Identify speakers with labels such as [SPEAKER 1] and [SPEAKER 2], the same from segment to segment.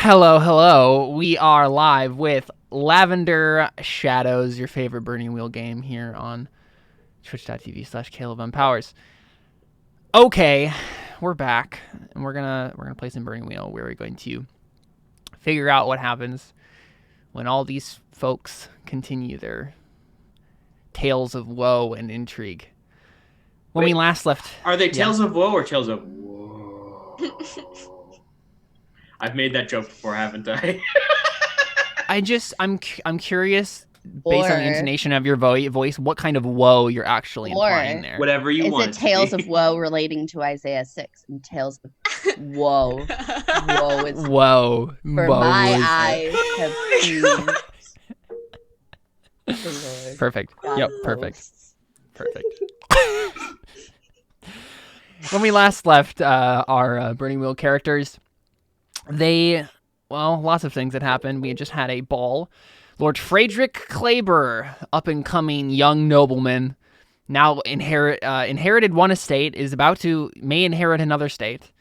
[SPEAKER 1] Hello, hello. We are live with Lavender Shadows, your favorite Burning Wheel game here on twitch.tv/CalebUnpowers. Okay, we're back, and we're gonna play some Burning Wheel, where we're going to figure out what happens when all these folks continue their tales of woe and intrigue. When we last left,
[SPEAKER 2] Are they tales of woe or tales of woe? I've made that joke before, haven't I?
[SPEAKER 1] I'm curious, based on the intonation of your voice, what kind of woe you're actually implying there.
[SPEAKER 2] Whatever you want.
[SPEAKER 3] Is it tales of woe relating to Isaiah 6 and tales of woe? Woe is
[SPEAKER 1] whoa.
[SPEAKER 3] For
[SPEAKER 1] whoa
[SPEAKER 3] my
[SPEAKER 1] is...
[SPEAKER 3] eyes have seen.
[SPEAKER 1] Perfect.
[SPEAKER 3] God
[SPEAKER 1] Yep.
[SPEAKER 3] knows.
[SPEAKER 1] Perfect. When we last left our Burning Wheel characters, lots of things had happened. We had just had a ball. Lord Friedrich Kleber, up-and-coming young nobleman, now inherited one estate, may inherit another estate.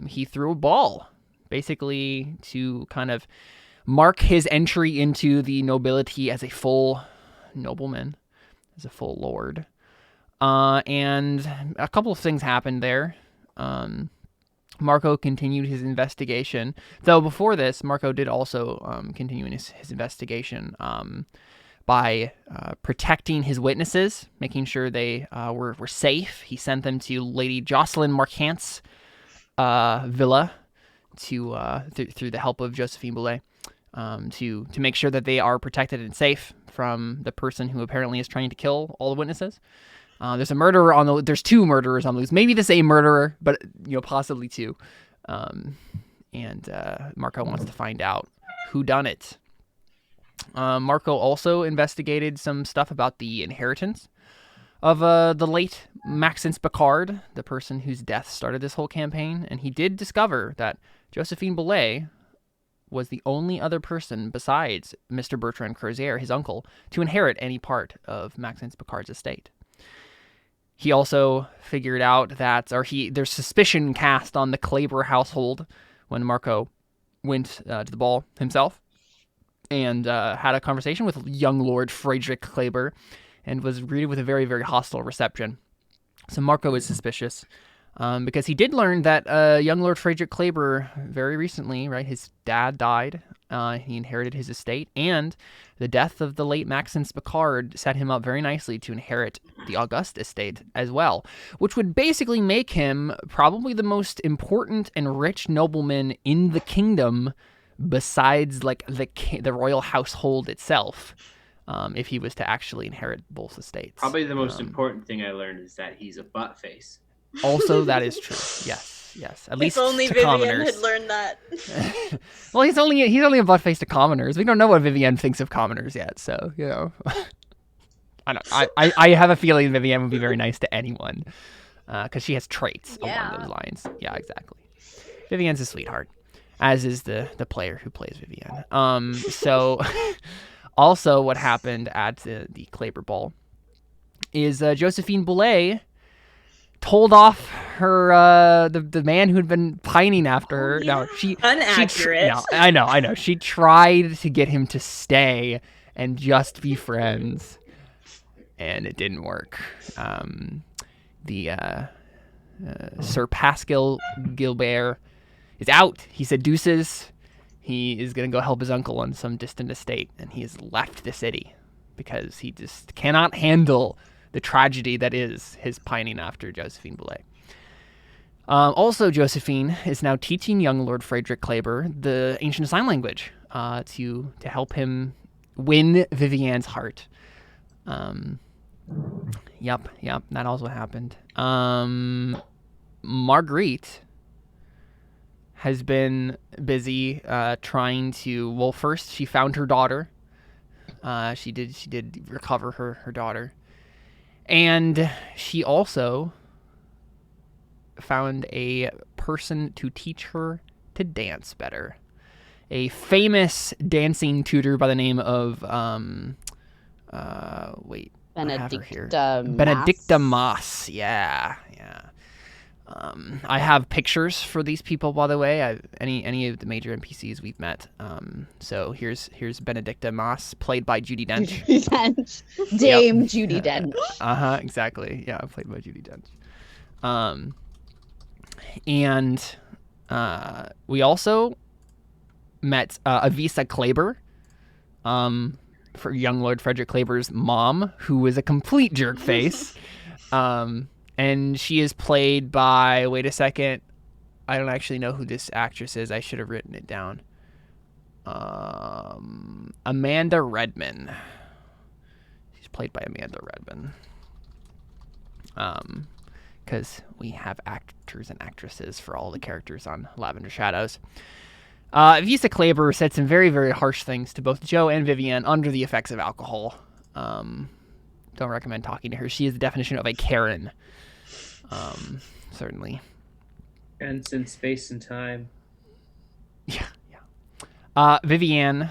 [SPEAKER 1] He threw a ball, basically to kind of mark his entry into the nobility as a full nobleman, as a full lord. And a couple of things happened there. Marcou continued his investigation. Though before this, Marcou did also continue in his investigation by protecting his witnesses, making sure they were safe. He sent them to Lady Jocelyn Marcant's villa through the help of Josephine Boulet to make sure that they are protected and safe from the person who apparently is trying to kill all the witnesses. There's two murderers on the loose. Maybe the same murderer, but possibly two. And Marcou wants to find out who done it. Marcou also investigated some stuff about the inheritance of the late Maxence Bechard, the person whose death started this whole campaign, and he did discover that Josephine Boulet was the only other person besides Mr. Bertrand Crozier, his uncle, to inherit any part of Maxence Bechard's estate. He also figured out that, there's suspicion cast on the Kleber household when Marcou went to the ball himself and had a conversation with young Lord Friedrich Kleber and was greeted with a very, very hostile reception. So Marcou is suspicious because he did learn that young Lord Friedrich Kleber very recently, right, his dad died. He inherited his estate, and the death of the late Maxence Bechard set him up very nicely to inherit the August estate as well, which would basically make him probably the most important and rich nobleman in the kingdom besides the royal household itself, if he was to actually inherit both estates.
[SPEAKER 2] Probably the most important thing I learned is that he's a butt face.
[SPEAKER 1] Also, that is true. Yes. At least
[SPEAKER 4] if only
[SPEAKER 1] to
[SPEAKER 4] Viviane
[SPEAKER 1] commoners.
[SPEAKER 4] had learned that.
[SPEAKER 1] Well, he's only a butt face to commoners. We don't know what Viviane thinks of commoners yet, so I have a feeling Viviane would be very nice to anyone, because she has traits along those lines. Yeah, exactly. Viviane's a sweetheart, as is the player who plays Viviane. So, also what happened at the Kleber ball is Josephine Boulet told off her the man who had been pining after her.
[SPEAKER 4] Yeah.
[SPEAKER 1] No, she
[SPEAKER 4] Inaccurate.
[SPEAKER 1] I know. She tried to get him to stay and just be friends, and it didn't work. Sir Pascal Gilbert is out. He said deuces. He is going to go help his uncle on some distant estate, and he has left the city because he just cannot handle the tragedy that is his pining after Josephine Boulet. Also, Josephine is now teaching young Lord Friedrich Kleber the ancient sign language to help him win Viviane's heart. Yep, that also happened. Marguerite has been busy trying to. Well, first she found her daughter. She did recover her daughter. And she also found a person to teach her to dance better. A famous dancing tutor by the name of
[SPEAKER 3] Benedicta
[SPEAKER 1] Benedicta Moss. Yeah. I have pictures for these people, by the way. Any of the major NPCs we've met. So here's Benedicta Moss, played by Judi Dench.
[SPEAKER 3] Judi Dench. Dame Judi Dench.
[SPEAKER 1] Exactly. Yeah, played by Judi Dench. And we also met Avisa Kleber, for young Lord Frederick Kleber's mom, who was a complete jerk face. And she is played by, wait a second, I don't actually know who this actress is. I should have written it down. Amanda Redman. She's played by Amanda Redman. Because we have actors and actresses for all the characters on Lavender Shadows. Avisa Kleber said some very, very harsh things to both Joe and Viviane under the effects of alcohol. Don't recommend talking to her. She is the definition of a Karen. Certainly.
[SPEAKER 2] And in space and time.
[SPEAKER 1] Yeah. Viviane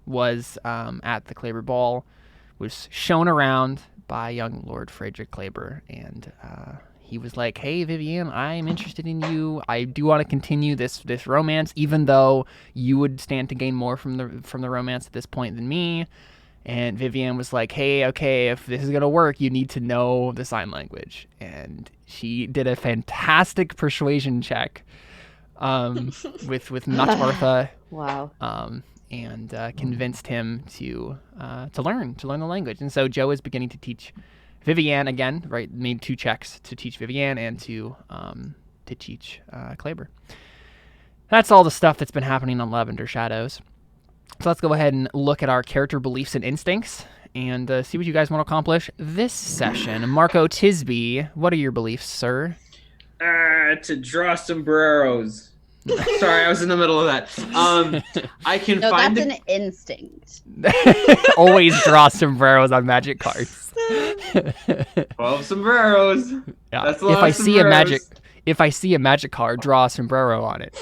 [SPEAKER 1] was at the Kleber ball, was shown around by young Lord Frederick Kleber, and he was like, "Hey, Viviane, I'm interested in you. I do want to continue this romance, even though you would stand to gain more from the romance at this point than me." And Viviane was like, "Hey, okay, if this is gonna work, you need to know the sign language." And she did a fantastic persuasion check with Natartha.
[SPEAKER 3] Wow.
[SPEAKER 1] And convinced him to learn the language. And so Joe is beginning to teach Viviane again. Right, made 2 checks to teach Viviane and to teach Kleber. That's all the stuff that's been happening on Lavender Shadows. So let's go ahead and look at our character beliefs and instincts and see what you guys want to accomplish this session. Marco Tisby, what are your beliefs, sir?
[SPEAKER 2] To draw sombreros. Sorry, I was in the middle of that. I can find
[SPEAKER 3] that's an instinct.
[SPEAKER 1] Always draw sombreros on magic cards.
[SPEAKER 2] 12 sombreros.
[SPEAKER 1] Yeah.
[SPEAKER 2] That's a lot of sombreros.
[SPEAKER 1] If I see a magic card, draw a sombrero on it.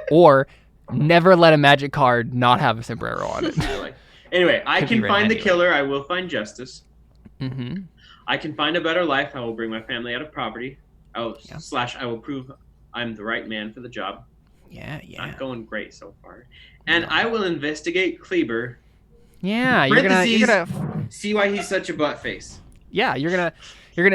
[SPEAKER 1] Or never let a magic card not have a sombrero on it.
[SPEAKER 2] Anyway, I can find the killer. I will find justice.
[SPEAKER 1] Mm-hmm.
[SPEAKER 2] I can find a better life. I will bring my family out of poverty. I will prove I'm the right man for the job.
[SPEAKER 1] Yeah.
[SPEAKER 2] Not going great so far. And I will investigate Kleber.
[SPEAKER 1] Yeah, you're gonna
[SPEAKER 2] see why he's such a butt face.
[SPEAKER 1] Yeah, you're gonna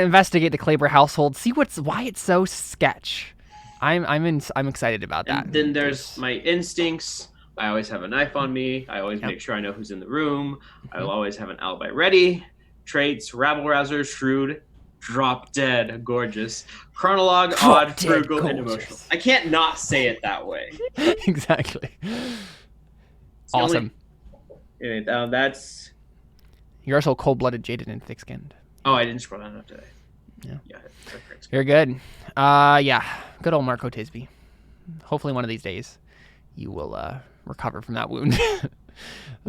[SPEAKER 1] investigate the Kleber household. See why it's so sketch. I'm excited about that.
[SPEAKER 2] And then there's my instincts. I always have a knife on me. I always make sure I know who's in the room. I will always have an alibi ready. Traits: rabble-rouser, shrewd, drop dead, gorgeous, chronologue, odd, frugal, and emotional. I can't not say it that way.
[SPEAKER 1] Exactly. Awesome.
[SPEAKER 2] Anyway, that's...
[SPEAKER 1] You're also cold-blooded, jaded, and thick-skinned.
[SPEAKER 2] Oh, I didn't scroll down enough today. Yeah.
[SPEAKER 1] Very good. Yeah. Good old Marco Tisby. Hopefully one of these days you will recover from that wound.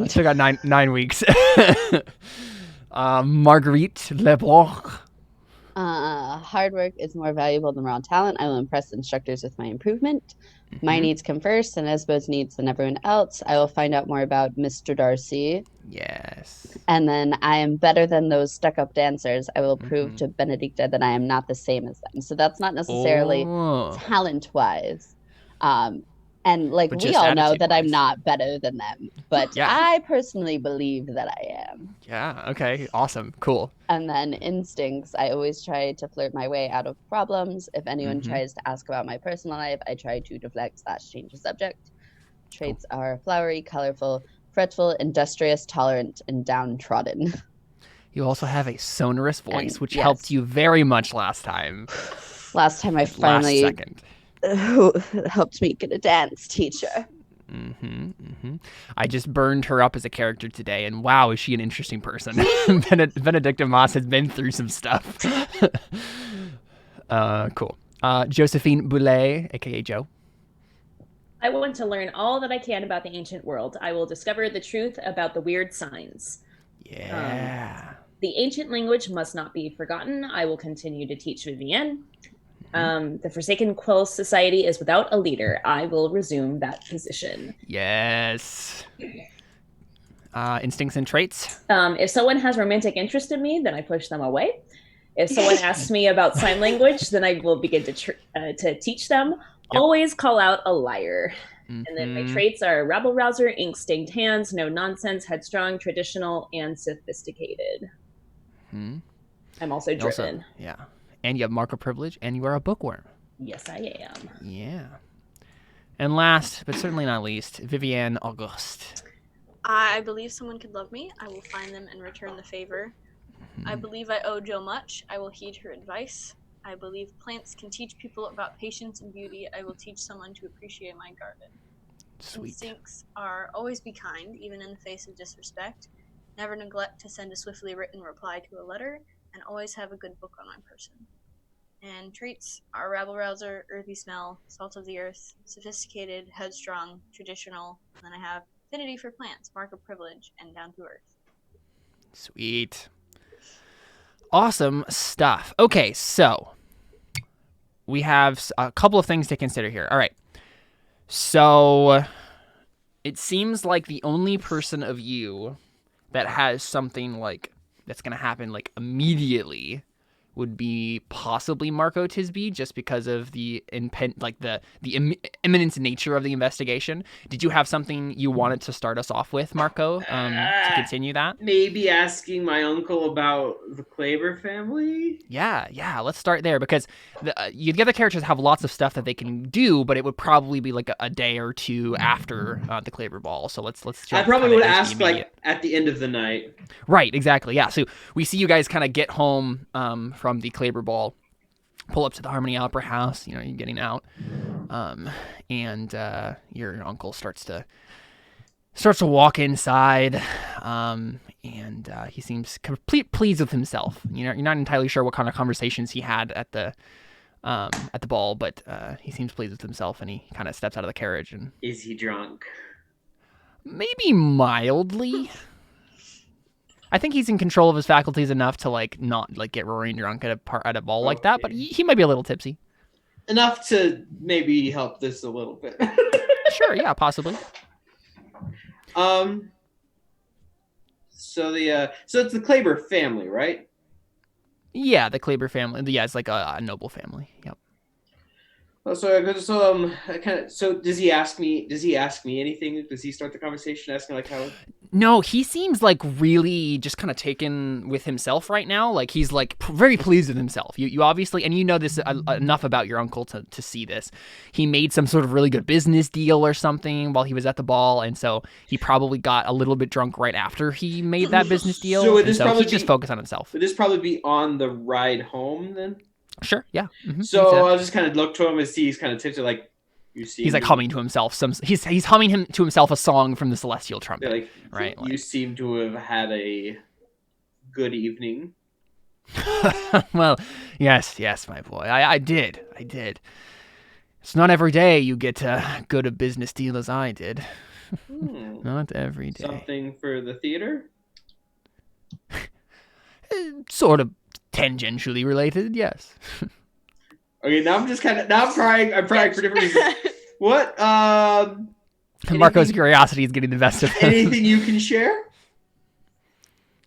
[SPEAKER 1] Still got nine weeks. Marguerite Leblanc.
[SPEAKER 3] Hard work is more valuable than raw talent. I will impress instructors with my improvement. My needs come first, and Esbo's needs than everyone else. I will find out more about Mr. Darcy.
[SPEAKER 1] Yes.
[SPEAKER 3] And then I am better than those stuck-up dancers. I will prove to Benedicta that I am not the same as them. So that's not necessarily talent-wise. And like we all know that I'm not better than them, but I personally believe that I am.
[SPEAKER 1] Yeah. Okay. Awesome. Cool.
[SPEAKER 3] And then instincts, I always try to flirt my way out of problems. If anyone tries to ask about my personal life, I try to deflect / change the subject. Traits are flowery, colorful, fretful, industrious, tolerant, and downtrodden.
[SPEAKER 1] You also have a sonorous voice, which helped you very much last time.
[SPEAKER 3] Last time I finally...
[SPEAKER 1] Last second.
[SPEAKER 3] Who helped me get a dance teacher.
[SPEAKER 1] I just burned her up as a character today, and wow, is she an interesting person. Benedicta Moss has been through some stuff. Cool. Josephine Boulet, aka Joe.
[SPEAKER 4] I want to learn all that I can about the ancient world. I will discover the truth about the weird signs.
[SPEAKER 1] Yeah.
[SPEAKER 4] The ancient language must not be forgotten. I will continue to teach Viviane. The Forsaken Quill Society is without a leader. I will resume that position.
[SPEAKER 1] Yes. Instincts and traits?
[SPEAKER 4] If someone has romantic interest in me, then I push them away. If someone asks me about sign language, then I will begin to teach them. Yep. Always call out a liar. Mm-hmm. And then my traits are rabble rouser, ink-stained hands, no nonsense, headstrong, traditional, and sophisticated. Mm-hmm. I'm also driven.
[SPEAKER 1] Yeah. And you have Marco privilege, and you are a bookworm.
[SPEAKER 4] Yes, I am.
[SPEAKER 1] Yeah. And last, but certainly not least, Viviane Auguste.
[SPEAKER 5] I believe someone could love me. I will find them and return the favor. I believe I owe Jill much. I will heed her advice. I believe plants can teach people about patience and beauty. I will teach someone to appreciate my garden.
[SPEAKER 1] Sweet.
[SPEAKER 5] Instincts are always be kind, even in the face of disrespect. Never neglect to send a swiftly written reply to a letter, and always have a good book on my person. And traits are rabble rouser, earthy smell, salt of the earth, sophisticated, headstrong, traditional. And then I have affinity for plants, mark of privilege, and down to earth.
[SPEAKER 1] Sweet. Awesome stuff. Okay, so we have a couple of things to consider here. All right. So it seems like the only person of you that has something like that's going to happen like immediately would be possibly Marco Tisby, just because of the imminent nature of the investigation. Did you have something you wanted to start us off with, Marco, to continue that?
[SPEAKER 2] Maybe asking my uncle about the Kleber family?
[SPEAKER 1] Yeah, let's start there, because the other characters have lots of stuff that they can do, but it would probably be like a day or two after the Kleber ball. So let's
[SPEAKER 2] I probably would ask like at the end of the night.
[SPEAKER 1] Right, exactly. Yeah, so we see you guys kind of get home from the Kleber ball, pull up to the Harmony Opera House, you're getting out, and your uncle starts to walk inside, and he seems completely pleased with himself. You're not entirely sure what kind of conversations he had at the ball, but he seems pleased with himself, and he kind of steps out of the carriage. And
[SPEAKER 2] is he drunk?
[SPEAKER 1] Maybe mildly. I think he's in control of his faculties enough to not get roaring drunk at a ball like that, but he might be a little tipsy.
[SPEAKER 2] Enough to maybe help this a little bit.
[SPEAKER 1] Sure, yeah, possibly.
[SPEAKER 2] So it's the Kleber family, right?
[SPEAKER 1] Yeah, the Kleber family. Yeah, it's like a noble family. Yep.
[SPEAKER 2] So does he ask me anything? Does he start the conversation asking like how?
[SPEAKER 1] No, he seems like really just kind of taken with himself right now. Like he's like very pleased with himself. You obviously, and you know this enough about your uncle to see this. He made some sort of really good business deal or something while he was at the ball, and so he probably got a little bit drunk right after he made that business deal. So he just focused on himself.
[SPEAKER 2] Would this probably be on the ride home then?
[SPEAKER 1] Sure, yeah. Mm-hmm.
[SPEAKER 2] So I'll just kind of look to him and see he's kind of tipsy, like you see.
[SPEAKER 1] He's like humming to himself. He's humming to himself a song from the Celestial Trumpet. Yeah, right.
[SPEAKER 2] You seem to have had a good evening.
[SPEAKER 1] Well, yes, my boy. I did. It's not every day you get good a business deal as I did. Not every day.
[SPEAKER 2] Something for the theater?
[SPEAKER 1] Sort of. Tangentially related, yes.
[SPEAKER 2] Okay, now I'm prying for different reasons. What?
[SPEAKER 1] Marco's curiosity is getting the best of him.
[SPEAKER 2] Anything you can share?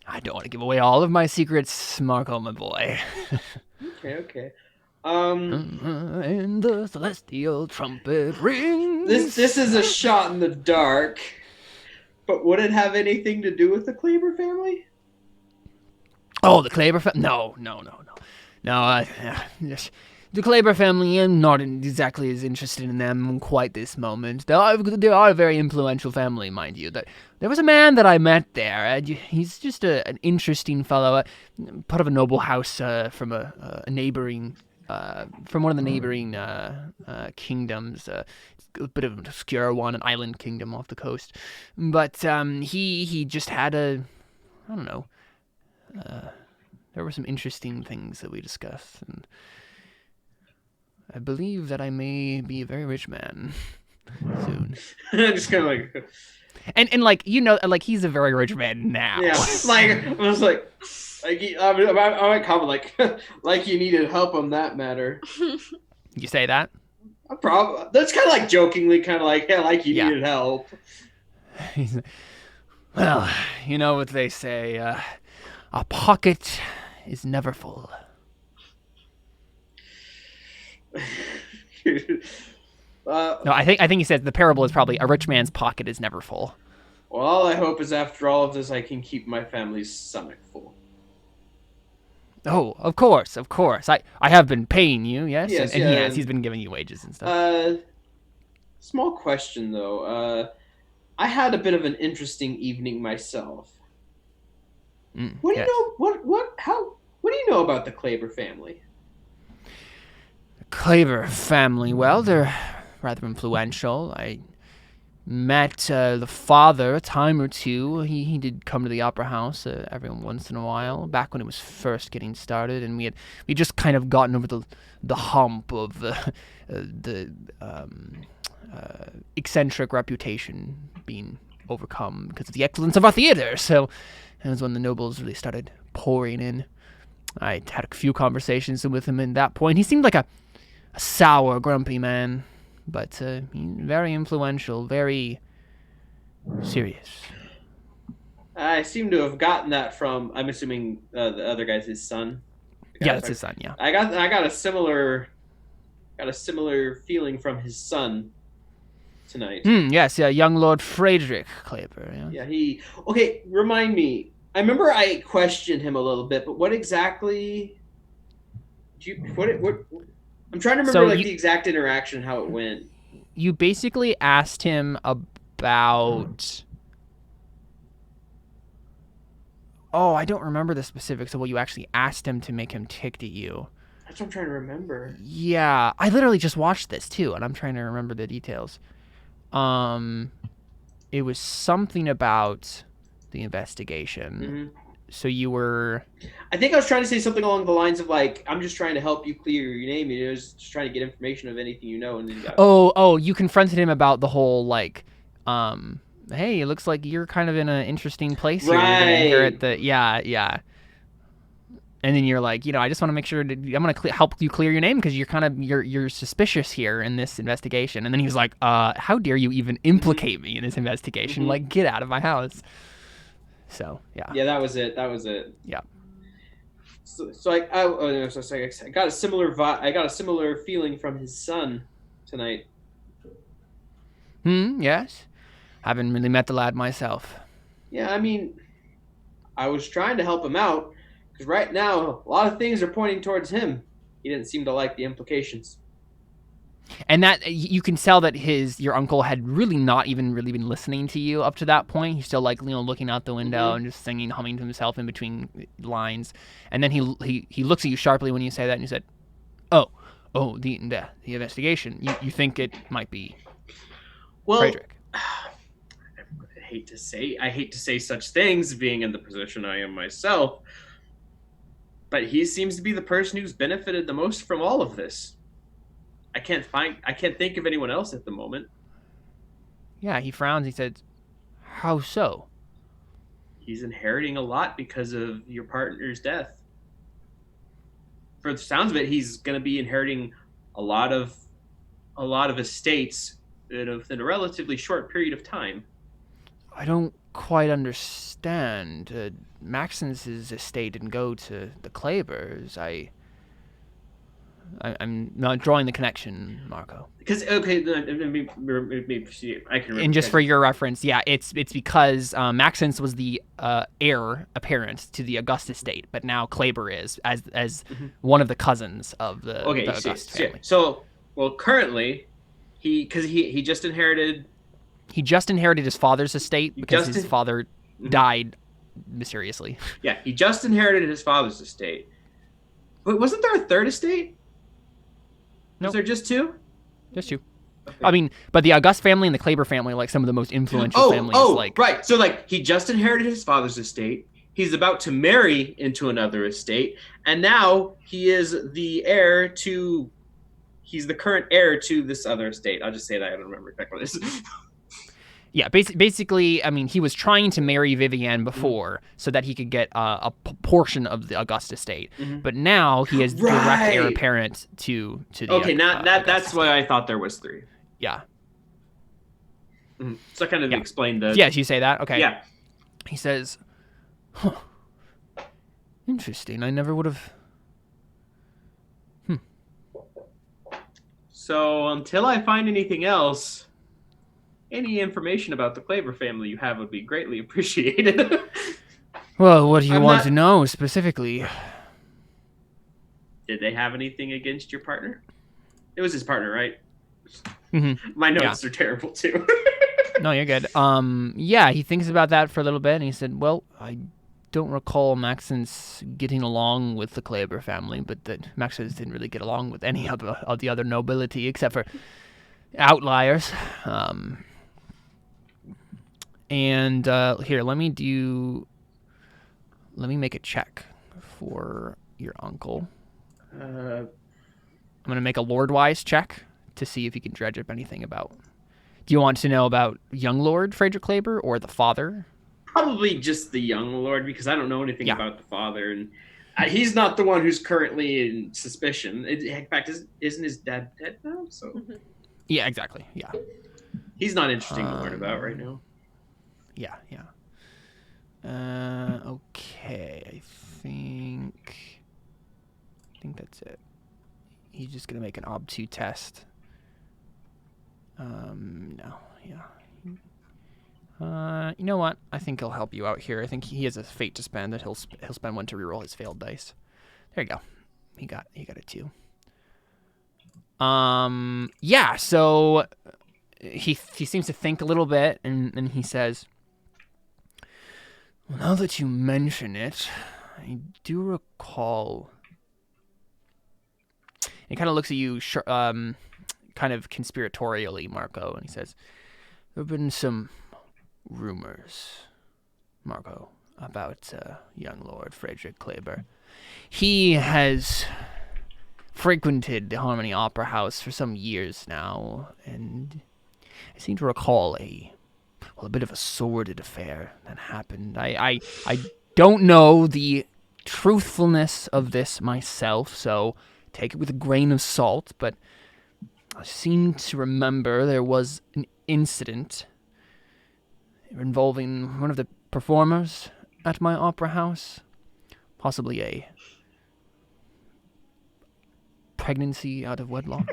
[SPEAKER 1] I don't want to give away all of my secrets, Marco, my boy.
[SPEAKER 2] Okay.
[SPEAKER 1] And the celestial trumpet rings.
[SPEAKER 2] This is a shot in the dark, but would it have anything to do with the Kleber family?
[SPEAKER 1] Oh, the Kleber family? No. The Kleber family, I'm not exactly as interested in them quite this moment. They are a very influential family, mind you. There was a man that I met there. He's just an interesting fellow, part of a noble house from a neighboring, from one of the neighboring kingdoms. A bit of an obscure one, an island kingdom off the coast. But he just had I don't know. There were some interesting things that we discussed, and I believe that I may be a very rich man soon.
[SPEAKER 2] Just kind of like,
[SPEAKER 1] and like he's a very rich man now.
[SPEAKER 2] Yeah, I was like I might comment like you needed help on that matter.
[SPEAKER 1] You say that?
[SPEAKER 2] That's kind of like jokingly, kind of like you needed help.
[SPEAKER 1] Well, you know what they say. A pocket is never full. No, I think he said the parable is probably a rich man's pocket is never full.
[SPEAKER 2] Well, all I hope is after all of this, I can keep my family's stomach full.
[SPEAKER 1] Oh, of course. I have been paying you, yes?
[SPEAKER 2] Yes,
[SPEAKER 1] and
[SPEAKER 2] yeah,
[SPEAKER 1] he has. He's been giving you wages and stuff.
[SPEAKER 2] Small question, though. I had a bit of an interesting evening myself. What do you know? What do you know about the Kleber family?
[SPEAKER 1] The Kleber family, well, they're rather influential. I met the father a time or two. He did come to the opera house every once in a while, back when it was first getting started, and we just kind of gotten over the hump of the eccentric reputation being overcome because of the excellence of our theater. So that was when the nobles really started pouring in. I had a few conversations with him at that point. He seemed like a sour, grumpy man, but very influential, very serious.
[SPEAKER 2] I seem to have gotten that from, I'm assuming, the other guy's his son.
[SPEAKER 1] Yeah, that's his son. Yeah,
[SPEAKER 2] I got a similar feeling from his son tonight.
[SPEAKER 1] Yes, young Lord Friedrich Kleber.
[SPEAKER 2] Yeah, okay. Remind me. I remember I questioned him a little bit, but what exactly? What? I'm trying to remember the exact interaction, how it went.
[SPEAKER 1] You basically asked him about. Oh, I don't remember the specifics of what you actually asked him to make him tick to you.
[SPEAKER 2] That's what I'm trying to remember.
[SPEAKER 1] Yeah, I literally just watched this too, and I'm trying to remember the details. It was something about the investigation.
[SPEAKER 2] Mm-hmm.
[SPEAKER 1] So you were...
[SPEAKER 2] I think I was trying to say something along the lines of, like, I'm just trying to help you clear your name. You know, just trying to get information of anything you know. And then you got...
[SPEAKER 1] you confronted him about the whole, like, hey, it looks like you're kind of in an interesting place here.
[SPEAKER 2] Right.
[SPEAKER 1] You're going to inherit the... Yeah. And then you're like, I just want to make sure that I'm going to help you clear your name because you're kind of you're suspicious here in this investigation. And then he was like, how dare you even implicate me in this investigation? Like, get out of my house. So yeah.
[SPEAKER 2] Yeah, that was it.
[SPEAKER 1] Yeah.
[SPEAKER 2] So I got a similar vibe. I got a similar feeling from his son tonight.
[SPEAKER 1] Yes. Haven't really met the lad myself.
[SPEAKER 2] Yeah, I mean, I was trying to help him out. Because right now, a lot of things are pointing towards him. He didn't seem to like the implications.
[SPEAKER 1] And that you can tell that your uncle had really not even really been listening to you up to that point. He's still like looking out the window and just singing, humming to himself in between lines. And then he looks at you sharply when you say that, and you said, "Oh, the investigation. You think it might be Friedrich?"
[SPEAKER 2] I hate to say such things, being in the position I am myself. But he seems to be the person who's benefited the most from all of this. I can't think of anyone else at the moment.
[SPEAKER 1] Yeah, he frowns. He said, "How so?"
[SPEAKER 2] He's inheriting a lot because of your partner's death. For the sounds of it, he's going to be inheriting a lot of estates in a relatively short period of time.
[SPEAKER 1] I don't quite understand. Maxence's estate didn't go to the Klebers. I'm not drawing the connection, Marco.
[SPEAKER 2] Because maybe I can.
[SPEAKER 1] And just for your reference, yeah, it's because Maxence was the heir apparent to the August estate, but now Kleber is as one of the cousins of the August family.
[SPEAKER 2] So, currently, he just inherited.
[SPEAKER 1] He just inherited his father's estate because his father died mysteriously.
[SPEAKER 2] Yeah, he just inherited his father's estate. But wasn't there a third estate?
[SPEAKER 1] No.
[SPEAKER 2] Was there just two?
[SPEAKER 1] Just two. Okay. I mean, but the August family and the Kleber family are like some of the most influential families.
[SPEAKER 2] Right. So he just inherited his father's estate. He's about to marry into another estate, and now he is the heir to. He's the current heir to this other estate. I'll just say that. I don't remember exactly what it is.
[SPEAKER 1] Yeah, basically, I mean, he was trying to marry Viviane before so that he could get a portion of the August estate. But now he is direct heir apparent to the
[SPEAKER 2] Okay, that's why I thought there was three.
[SPEAKER 1] Yeah.
[SPEAKER 2] So I kind of explained the...
[SPEAKER 1] Yes, you say that? Okay.
[SPEAKER 2] Yeah.
[SPEAKER 1] He says, huh, interesting. I never would have...
[SPEAKER 2] So until I find anything else, any information about the Kleber family you have would be greatly appreciated.
[SPEAKER 1] Well, what do you want to know specifically?
[SPEAKER 2] Did they have anything against your partner? It was his partner, right?
[SPEAKER 1] Mm-hmm.
[SPEAKER 2] My notes are terrible too.
[SPEAKER 1] No, you're good. Yeah, he thinks about that for a little bit, and he said, well, I don't recall Maxence getting along with the Kleber family, but that Maxence didn't really get along with any of the other nobility, except for outliers. And here, let me make a check for your uncle. I'm going to make a Lord-wise check to see if you can dredge up anything about... Do you want to know about young Lord Frederick Kleber or the father?
[SPEAKER 2] Probably just the young Lord, because I don't know anything about the father. And he's not the one who's currently in suspicion. In fact, isn't his dad dead now? So
[SPEAKER 1] yeah, exactly. Yeah.
[SPEAKER 2] He's not interesting to learn about right now.
[SPEAKER 1] Yeah. Okay, I think that's it. He's just gonna make an obtuse test. No, yeah. You know what? I think he'll help you out here. I think he has a fate to spend that he'll spend one to reroll his failed dice. There you go. He got a 2. Yeah. So he seems to think a little bit, and he says, well, now that you mention it, I do recall. He kind of looks at you, kind of conspiratorially, Marco, and he says, there have been some rumors, Marco, about young Lord Frederick Kleber. He has frequented the Harmony Opera House for some years now, and I seem to recall a bit of a sordid affair that happened. I don't know the truthfulness of this myself, so take it with a grain of salt, but I seem to remember there was an incident involving one of the performers at my opera house, possibly a pregnancy out of wedlock.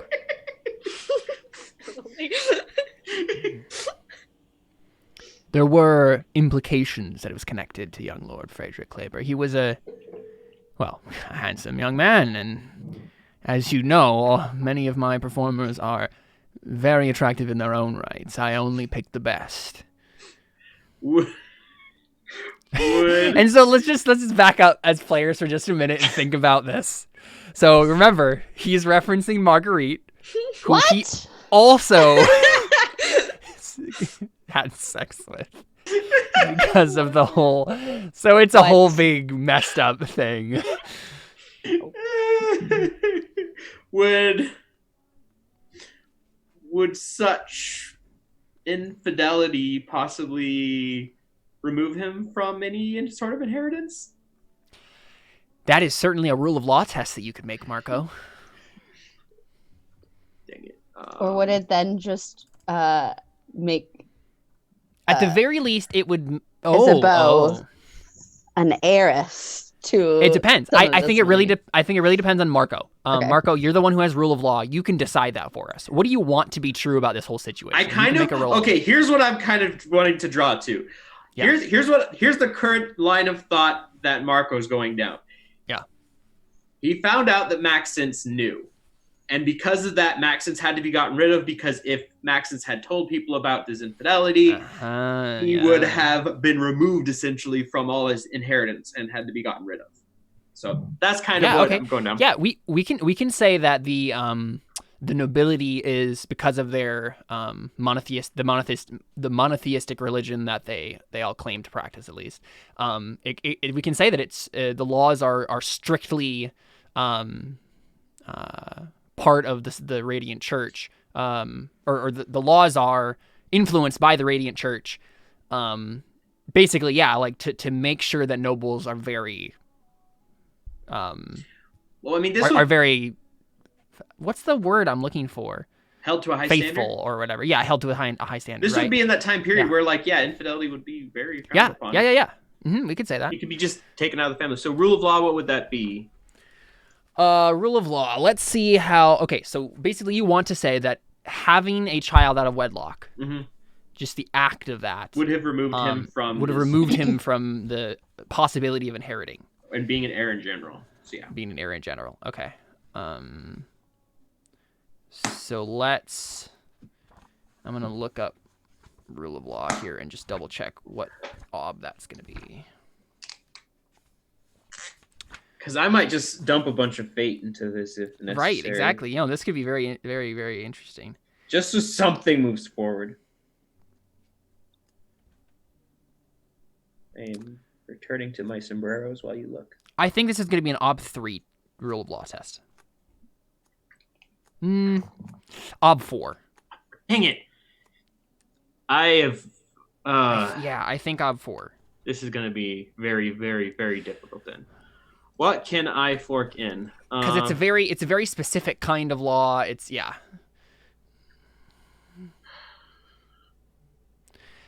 [SPEAKER 1] There were implications that it was connected to young Lord Frederick Kleber. He was a handsome young man, and as you know, many of my performers are very attractive in their own rights. I only pick the best. And so let's just back up as players for just a minute and think about this. So remember, he's referencing Marguerite, who he also had sex with because of the whole. So it's a whole big messed up thing.
[SPEAKER 2] Would such infidelity possibly remove him from any sort of inheritance?
[SPEAKER 1] That is certainly a rule of law test that you could make, Marco.
[SPEAKER 2] Dang it.
[SPEAKER 3] Or would it then just make...
[SPEAKER 1] At the very least, it would...
[SPEAKER 3] Isabel an heiress to...
[SPEAKER 1] It depends. I think it really depends on Marco.
[SPEAKER 3] Okay.
[SPEAKER 1] Marco, you're the one who has rule of law. You can decide that for us. What do you want to be true about this whole situation?
[SPEAKER 2] Here's what I'm kind of wanting to draw to. Yeah. Here's the current line of thought that Marco's going down.
[SPEAKER 1] Yeah.
[SPEAKER 2] He found out that Maxence knew. And because of that, Maxence had to be gotten rid of, because if Maxence had told people about his infidelity, he would have been removed essentially from all his inheritance and had to be gotten rid of. So that's kind of what I'm going down.
[SPEAKER 1] Yeah, we can say that the nobility is because of their monotheistic religion that they all claim to practice, at least. We can say that it's the laws are strictly part of the Radiant Church, or the laws are influenced by the Radiant Church. Basically, yeah, like to make sure that nobles are very, are very, what's the word I'm looking for?
[SPEAKER 2] Held to a high
[SPEAKER 1] faithful
[SPEAKER 2] standard?
[SPEAKER 1] Or whatever. Yeah, held to a high standard.
[SPEAKER 2] This would be in that time period where, infidelity would be very frowned upon.
[SPEAKER 1] Yeah. Mm-hmm, we could say that.
[SPEAKER 2] It could be just taken out of the family. So rule of law, what would that be?
[SPEAKER 1] Rule of law. Let's see how. Okay, so basically, you want to say that having a child out of wedlock, just the act of that,
[SPEAKER 2] would have removed him from
[SPEAKER 1] the possibility of inheriting
[SPEAKER 2] and being an heir in general. So yeah,
[SPEAKER 1] being an heir in general. Okay. So let's. I'm gonna look up rule of law here and just double check what ob that's gonna be.
[SPEAKER 2] Because I might just dump a bunch of fate into this if necessary.
[SPEAKER 1] Right, exactly. This could be very, very, very interesting.
[SPEAKER 2] Just so something moves forward. I am returning to my sombreros while you look.
[SPEAKER 1] I think this is going to be an Ob 3 rule of law test. Ob 4.
[SPEAKER 2] Dang it. I have...
[SPEAKER 1] I think Ob 4.
[SPEAKER 2] This is going to be very, very, very difficult then. What can I fork in?
[SPEAKER 1] Because it's a very specific kind of law.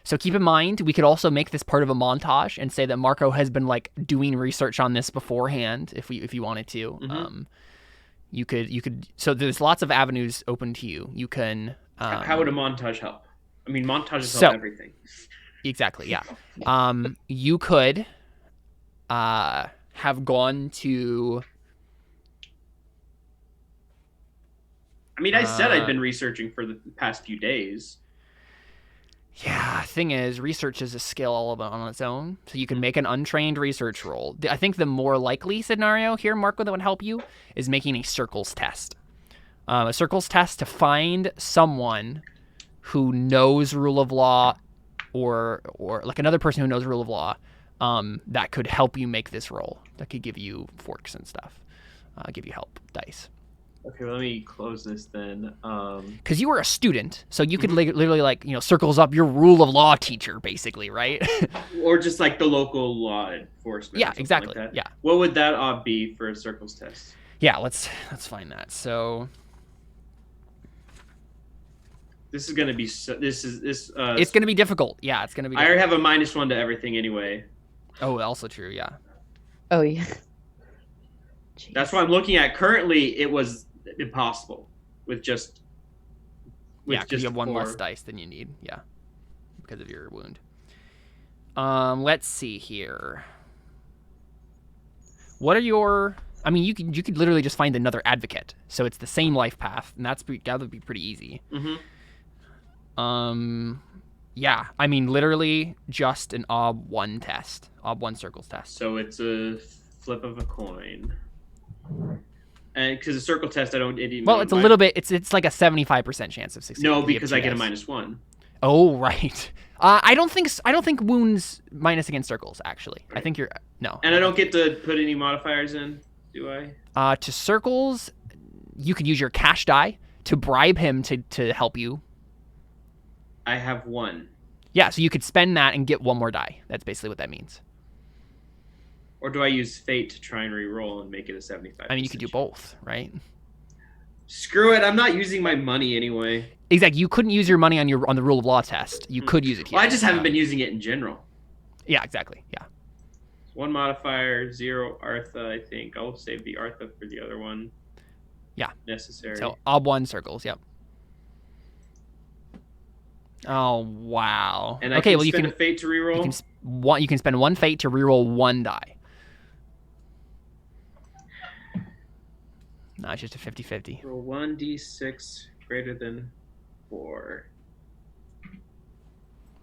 [SPEAKER 1] So keep in mind, we could also make this part of a montage and say that Marco has been doing research on this beforehand, if you wanted to. You could. So there's lots of avenues open to you. You can.
[SPEAKER 2] How would a montage help? I mean, montages help everything.
[SPEAKER 1] Exactly. Yeah. You could. Have gone to.
[SPEAKER 2] I mean, I said I'd been researching for the past few days.
[SPEAKER 1] Yeah, thing is, research is a skill all on its own, so you can make an untrained research roll. I think the more likely scenario here, Marco, that would help you is making a circles test. A circles test to find someone who knows rule of law, or another person who knows rule of law. That could help you make this roll. That could give you forks and stuff. Give you help dice.
[SPEAKER 2] Okay, well, let me close this then.
[SPEAKER 1] Because you were a student, so you could literally circles up your rule of law teacher, basically, right?
[SPEAKER 2] Or just the local law enforcement.
[SPEAKER 1] Yeah, exactly.
[SPEAKER 2] Like that.
[SPEAKER 1] Yeah.
[SPEAKER 2] What would that ob be for a circles test?
[SPEAKER 1] Yeah, let's find that. So.
[SPEAKER 2] This is gonna be it's
[SPEAKER 1] gonna be difficult. Yeah, it's gonna be.
[SPEAKER 2] I already have a -1 to everything anyway.
[SPEAKER 1] Oh, also true. Yeah.
[SPEAKER 3] Oh yeah.
[SPEAKER 2] Jeez. That's what I'm looking at. Currently, it was impossible with just.
[SPEAKER 1] Because you have 1 less dice than you need. Yeah, because of your wound. Let's see here. What are your? I mean, you could literally just find another advocate, so it's the same life path, and that would be pretty easy. Yeah, I mean, literally just an Ob 1 test, Ob 1 circles test.
[SPEAKER 2] So it's a flip of a coin, and because a circle test, I don't.
[SPEAKER 1] It's a little bit. It's like a 75% chance of succeeding.
[SPEAKER 2] No, because I get a -1.
[SPEAKER 1] Oh right. I don't think wounds minus against circles actually. Right. I think you're no.
[SPEAKER 2] And I don't get to put any modifiers in, do I?
[SPEAKER 1] To circles, you could use your cash die to bribe him to help you.
[SPEAKER 2] I have 1.
[SPEAKER 1] Yeah, so you could spend that and get 1 more die. That's basically what that means.
[SPEAKER 2] Or do I use fate to try and re-roll and make it a 75%?
[SPEAKER 1] I mean, you could do both, right?
[SPEAKER 2] Screw it! I'm not using my money anyway.
[SPEAKER 1] Exactly. You couldn't use your money on the rule of law test. You could use it here.
[SPEAKER 2] Well, I just haven't been using it in general.
[SPEAKER 1] Yeah, exactly. Yeah.
[SPEAKER 2] 1 modifier, 0 Artha. I think I'll save the Artha for the other one.
[SPEAKER 1] Yeah.
[SPEAKER 2] Necessary.
[SPEAKER 1] So Ob 1 circles. Yep. Oh wow.
[SPEAKER 2] And I can spend a fate to reroll.
[SPEAKER 1] You can spend 1 fate to reroll 1 die. No, it's just a 50-50.
[SPEAKER 2] Roll 1d6 greater than 4.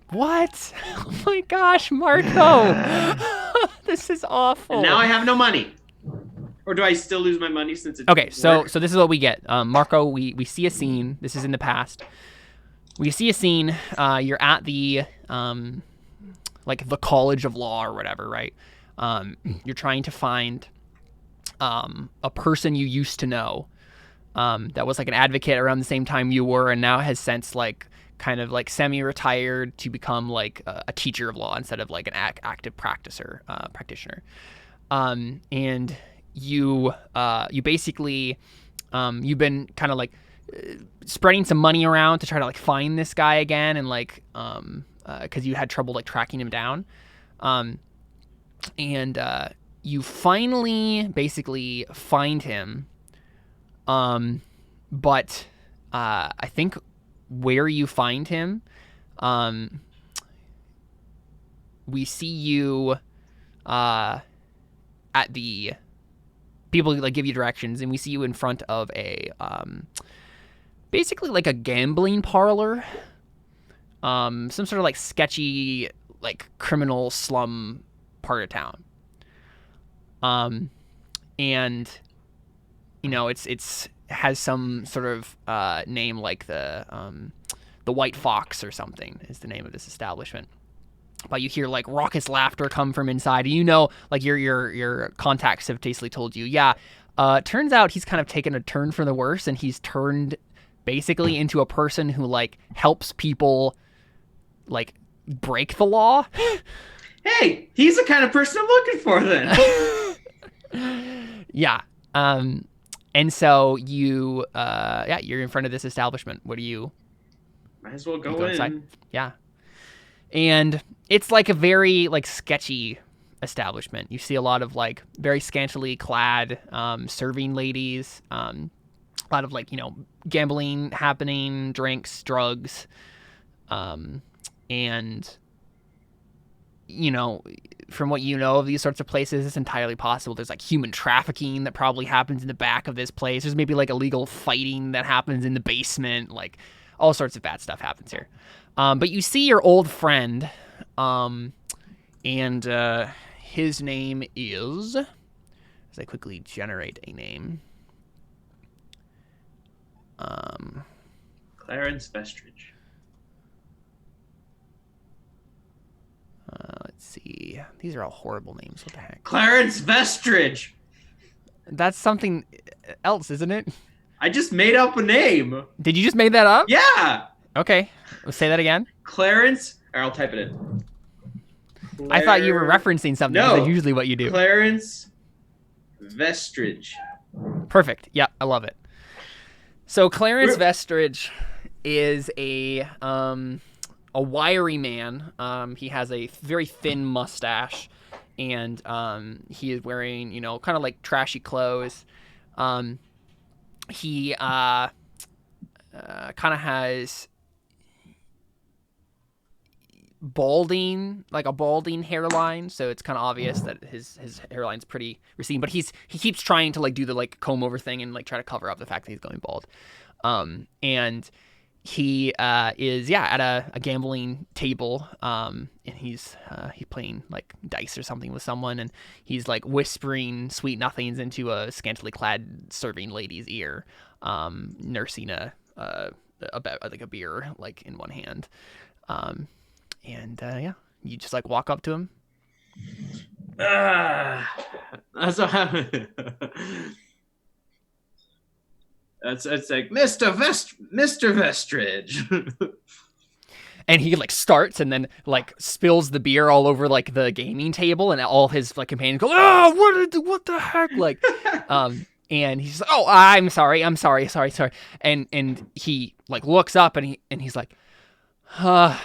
[SPEAKER 1] What? Oh my gosh, Marco! This is awful.
[SPEAKER 2] And now I have no money. Or do I still lose my money since it's
[SPEAKER 1] okay? So this is what we get, Marco. We see a scene. This is in the past. We see a scene. You're at the the College of Law or whatever, right? You're trying to find a person you used to know that was an advocate around the same time you were, and now has since kind of semi-retired to become a teacher of law instead of an active practitioner. And you basically you've been kind of spreading some money around to try to find this guy again, and because you had trouble tracking him down, and you finally basically find him. But I think where you find him, we see you at the people like give you directions, and we see you in front of a basically like a gambling parlor, some sort of like sketchy like criminal slum part of town. And you know it's has some sort of name like the White Fox or something is the name of this establishment. But you hear like raucous laughter come from inside. And you know, like your contacts have basically told you, yeah. Turns out he's kind of taken a turn for the worse, and he's turned basically into a person who like helps people like break the law.
[SPEAKER 2] Hey, he's the kind of person I'm looking for then.
[SPEAKER 1] Yeah. And so you you're in front of this establishment. What do you?
[SPEAKER 2] Might as well go in.
[SPEAKER 1] Inside? Yeah. And it's like a very like sketchy establishment. You see a lot of like very scantily clad serving ladies, a lot of like, you know, gambling happening, drinks, drugs, and you know, from what you know of these sorts of places, it's entirely possible there's like human trafficking that probably happens in the back of this place. There's maybe like illegal fighting that happens in the basement, like all sorts of bad stuff happens here. But you see your old friend, and his name is, as I quickly generate a name,
[SPEAKER 2] Clarence Vestridge.
[SPEAKER 1] Let's see. These are all horrible names. What the heck?
[SPEAKER 2] Clarence Vestridge!
[SPEAKER 1] That's something else, isn't it?
[SPEAKER 2] I just made up a name.
[SPEAKER 1] Did you just make that up?
[SPEAKER 2] Yeah!
[SPEAKER 1] Okay. Say that again.
[SPEAKER 2] Clarence, or I'll type it in.
[SPEAKER 1] I thought you were referencing something.
[SPEAKER 2] No.
[SPEAKER 1] That's usually what you do.
[SPEAKER 2] Clarence Vestridge.
[SPEAKER 1] Perfect. Yeah, I love it. So Clarence Vestridge is a wiry man. He has a very thin mustache, and he is wearing, you know, kind of like trashy clothes. He kind of has balding hairline, so it's kind of obvious that his hairline's pretty receding, but he keeps trying to like do the like comb over thing and like try to cover up the fact that he's going bald. And he is at a gambling table, and he's playing like dice or something with someone, and he's like whispering sweet nothings into a scantily clad serving lady's ear, nursing a beer like in one hand. And you just like walk up to him.
[SPEAKER 2] That's what happened. It's like Mr. Vestridge.
[SPEAKER 1] And he like starts and then like spills the beer all over like the gaming table, and all his like companions go, "Oh, what the heck?" Like, and he's like, "Oh, I'm sorry. And he like looks up and he's like, "Oh,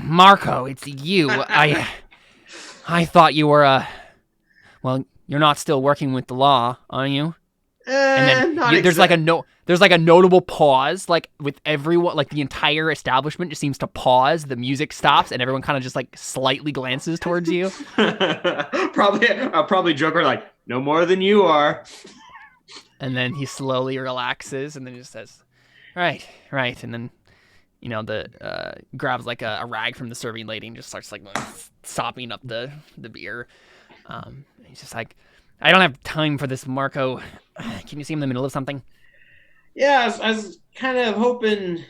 [SPEAKER 1] Marco, it's you. I thought you were well, you're not still working with the law, are you?" And then there's like a notable pause, like with everyone, like the entire establishment just seems to pause. The music stops, and everyone kind of just like slightly glances towards you.
[SPEAKER 2] I'll probably joke like, "No more than you are."
[SPEAKER 1] And then he slowly relaxes, and then he just says, "Right," and then, you know, the grabs like a rag from the serving lady and just starts like sopping up the beer. He's just like, "I don't have time for this, Marco. Can you see I'm in the middle of something?"
[SPEAKER 2] Yeah, I was kind of hoping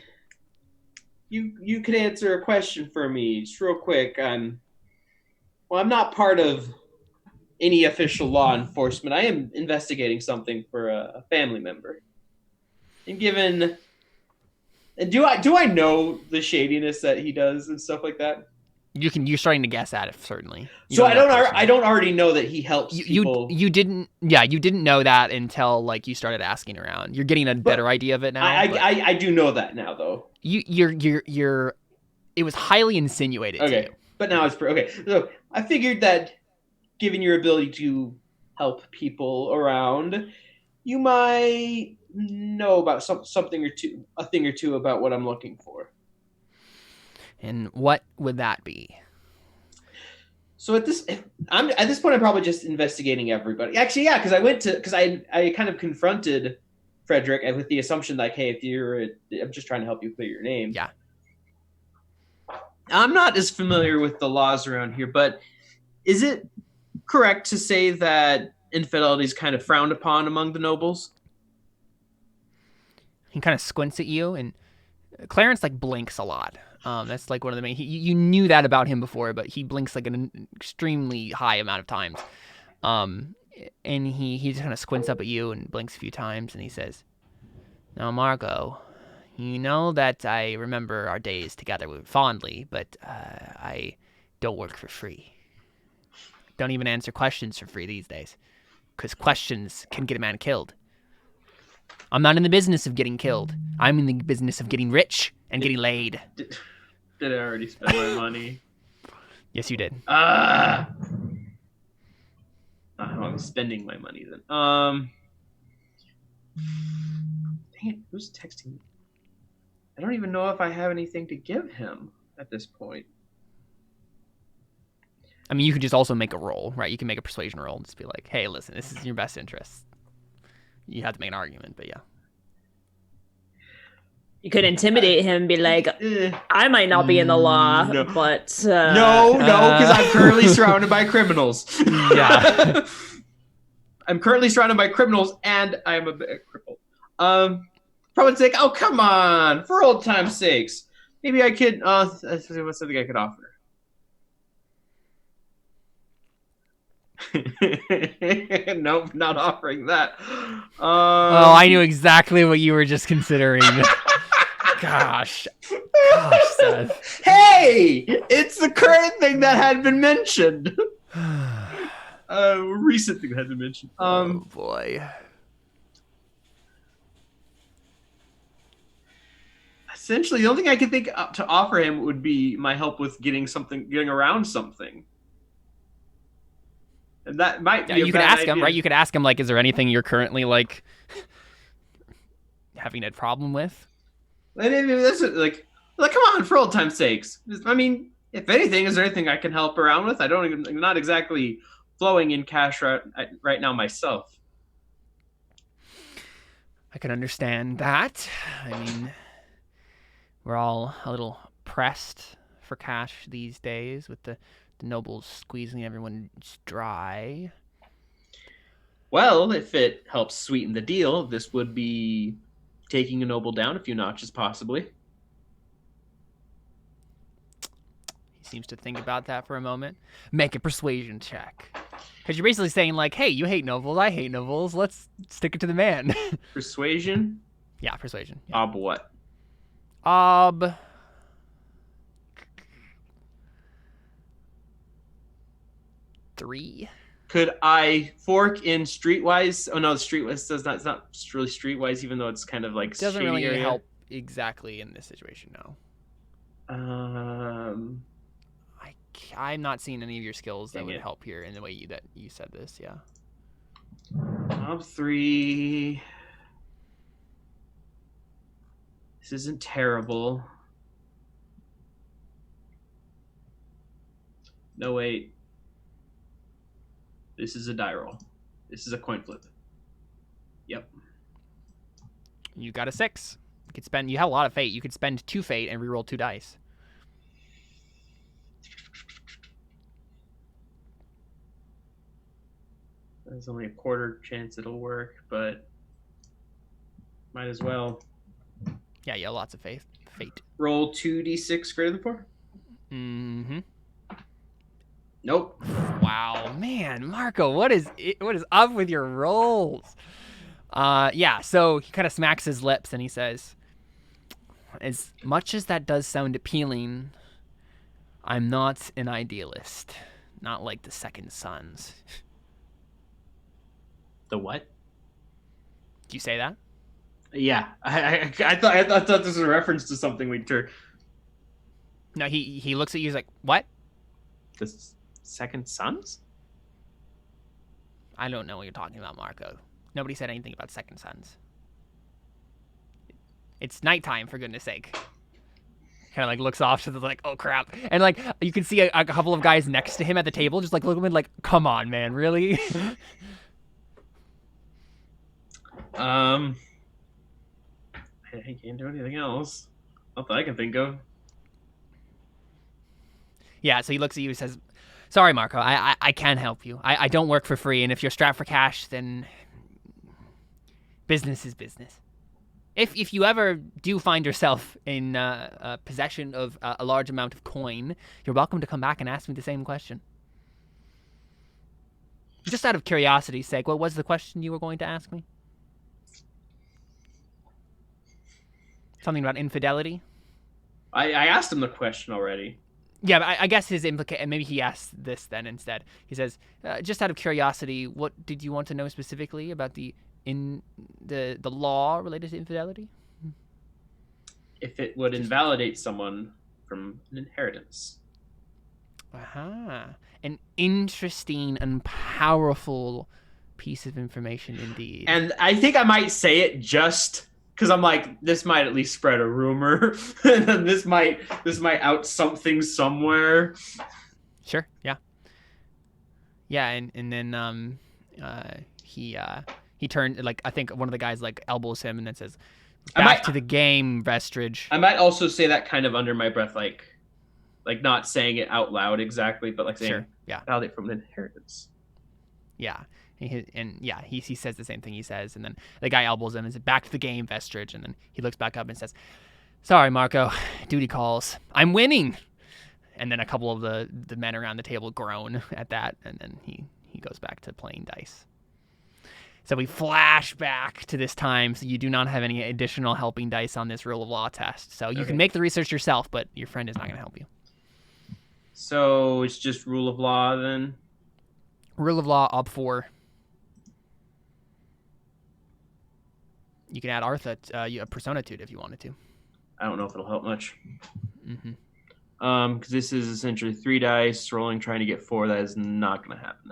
[SPEAKER 2] you could answer a question for me, just real quick. I'm not part of any official law enforcement. I am investigating something for a family member. And given, do I know the shadiness that he does and stuff like that?
[SPEAKER 1] You're starting to guess at it, certainly.
[SPEAKER 2] So I don't already know that he helps people.
[SPEAKER 1] You didn't know that until like you started asking around. You're getting a better idea of it now.
[SPEAKER 2] I do know that now, though.
[SPEAKER 1] You're it was highly insinuated to you.
[SPEAKER 2] But now it's okay. So I figured that given your ability to help people around, you might know about a thing or two about what I'm looking for.
[SPEAKER 1] And what would that be?
[SPEAKER 2] So at this point, I'm probably just investigating everybody. Actually, yeah, because I kind of confronted Frederick with the assumption like, hey, I'm just trying to help you clear your name.
[SPEAKER 1] Yeah.
[SPEAKER 2] I'm not as familiar with the laws around here, but is it correct to say that infidelity is kind of frowned upon among the nobles?
[SPEAKER 1] He kind of squints at you, and Clarence like blinks a lot. That's like one of the main. You knew that about him before, but he blinks like an extremely high amount of times. And he just kind of squints up at you and blinks a few times, and he says, "Now, Marco, you know that I remember our days together fondly, but I don't work for free. Don't even answer questions for free these days, because questions can get a man killed. I'm not in the business of getting killed. I'm in the business of getting rich and getting laid."
[SPEAKER 2] Did I already spend my money?
[SPEAKER 1] Yes, you did.
[SPEAKER 2] I'm spending my money then. Dang it, who's texting me? I don't even know if I have anything to give him at this point.
[SPEAKER 1] I mean, you could just also make a roll, right? You can make a persuasion roll and just be like, hey, listen, this is in your best interest. You have to make an argument, but yeah.
[SPEAKER 4] You could intimidate him and be like, I might not be in the law,
[SPEAKER 2] no.
[SPEAKER 4] but...
[SPEAKER 2] No, because I'm currently surrounded by criminals.
[SPEAKER 1] Yeah.
[SPEAKER 2] I'm currently surrounded by criminals, and I'm a bit crippled. Probably think, oh, come on, for old time's sakes. Maybe I could, what's something I could offer? Nope, not offering that.
[SPEAKER 1] Oh, I knew exactly what you were just considering. Gosh, Seth.
[SPEAKER 2] Hey, it's the current thing that had been mentioned. Recent thing that had been mentioned.
[SPEAKER 1] Oh boy.
[SPEAKER 2] Essentially, the only thing I can think to offer him would be my help with getting around something. And that might be
[SPEAKER 1] you could ask him, right? You could ask him, like, is there anything you're currently, like, having a problem with?
[SPEAKER 2] I mean, that's like, come on, for old time's sakes. I mean, if anything, is there anything I can help around with? I'm not exactly flowing in cash right now myself.
[SPEAKER 1] I can understand that. I mean, we're all a little pressed for cash these days with the nobles squeezing everyone dry.
[SPEAKER 2] Well, if it helps sweeten the deal, this would be taking a noble down a few notches, possibly.
[SPEAKER 1] He seems to think about that for a moment. Make a persuasion check. Because you're basically saying, like, hey, you hate nobles, I hate nobles, let's stick it to the man.
[SPEAKER 2] Persuasion?
[SPEAKER 1] Yeah, persuasion. Yeah.
[SPEAKER 2] What?
[SPEAKER 1] 3.
[SPEAKER 2] Could I fork in streetwise? Oh no, streetwise does not. It's not really streetwise, even though it's kind of like
[SPEAKER 1] doesn't really
[SPEAKER 2] area.
[SPEAKER 1] Help exactly in this situation. No. I'm not seeing any of your skills that would help here in the way that you said this. Yeah.
[SPEAKER 2] 3. This isn't terrible. No, wait. This is a die roll. This is a coin flip. Yep.
[SPEAKER 1] You got a 6. You have a lot of fate. You could spend 2 fate and reroll 2 dice.
[SPEAKER 2] There's only a quarter chance it'll work, but might as well.
[SPEAKER 1] Yeah, you have lots of fate.
[SPEAKER 2] Roll 2d6 greater than 4?
[SPEAKER 1] Mm-hmm.
[SPEAKER 2] Nope.
[SPEAKER 1] Wow, man, Marco, what is up with your rolls? Yeah, so he kind of smacks his lips and he says, as much as that does sound appealing, I'm not an idealist. Not like the Second Sons.
[SPEAKER 2] The what?
[SPEAKER 1] Do you say that?
[SPEAKER 2] Yeah, I thought this was a reference to something we'd heard.
[SPEAKER 1] No, he looks at you. He's like, what?
[SPEAKER 2] The Second Sons?
[SPEAKER 1] I don't know what you're talking about, Marco. Nobody said anything about second sons. It's nighttime, for goodness sake. Kind of like looks off to the like, oh crap, and like you can see a couple of guys next to him at the table, just like looking like, come on, man, really?
[SPEAKER 2] I can't do anything else. Not that I can think of.
[SPEAKER 1] Yeah, so he looks at you and says, sorry, Marco, I can't help you. I don't work for free, and if you're strapped for cash, then business is business. If you ever do find yourself in possession of a large amount of coin, you're welcome to come back and ask me the same question. Just out of curiosity's sake, what was the question you were going to ask me? Something about infidelity?
[SPEAKER 2] I asked him the question already.
[SPEAKER 1] Yeah, but I guess his maybe he asked this then instead. He says, just out of curiosity, what did you want to know specifically about the law related to infidelity?
[SPEAKER 2] If it would invalidate someone from an inheritance.
[SPEAKER 1] Aha. An interesting and powerful piece of information indeed.
[SPEAKER 2] And I think I might say it just because I'm like, this might at least spread a rumor. And then this might out something somewhere.
[SPEAKER 1] Sure, yeah. Yeah, and then he turned, like, I think one of the guys like elbows him and then says, back to the game, Vestridge.
[SPEAKER 2] I might also say that kind of under my breath, like not saying it out loud exactly, but like saying,
[SPEAKER 1] sure, yeah,
[SPEAKER 2] validate from an inheritance.
[SPEAKER 1] Yeah. He says the same thing he says, and then the guy elbows him and says, back to the game, Vestridge, and then he looks back up and says, sorry, Marco, duty calls. I'm winning. And then a couple of the men around the table groan at that, and then he goes back to playing dice. So we flash back to this time, so you do not have any additional helping dice on this rule of law test. So you can make the research yourself, but your friend is not going to help you.
[SPEAKER 2] So it's just rule of law then?
[SPEAKER 1] Rule of law, ob 4. You can add Artha, a persona to it if you wanted to.
[SPEAKER 2] I don't know if it'll help much.
[SPEAKER 1] Mm-hmm.
[SPEAKER 2] Because this is essentially 3 dice rolling, trying to get 4. That is not going to happen.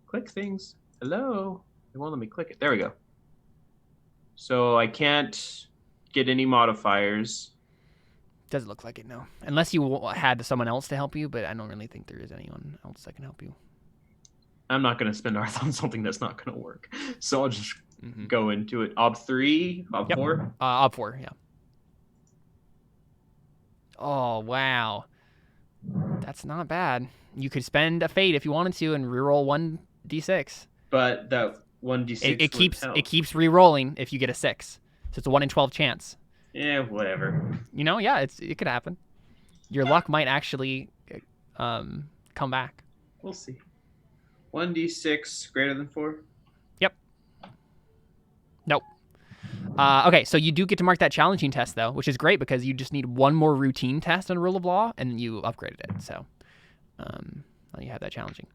[SPEAKER 2] Click things. Hello. They won't let me click it. There we go. So I can't get any modifiers.
[SPEAKER 1] Doesn't look like it, no. Unless you had someone else to help you, but I don't really think there is anyone else that can help you.
[SPEAKER 2] I'm not going to spend Arth on something that's not going to work. So I'll just go into it. Ob 3? Ob 4?
[SPEAKER 1] Ob 4, yeah. Oh, wow. That's not bad. You could spend a fate if you wanted to and reroll 1d6.
[SPEAKER 2] But that 1d6
[SPEAKER 1] it keeps rerolling if you get a 6. So it's a 1 in 12 chance.
[SPEAKER 2] Yeah, whatever.
[SPEAKER 1] You know, yeah, it could happen. Your luck might actually come back.
[SPEAKER 2] We'll see. 1d6 greater than 4?
[SPEAKER 1] Yep. Nope. Okay, so you do get to mark that challenging test, though, which is great because you just need one more routine test on Rule of Law, and you upgraded it. So you have that challenging.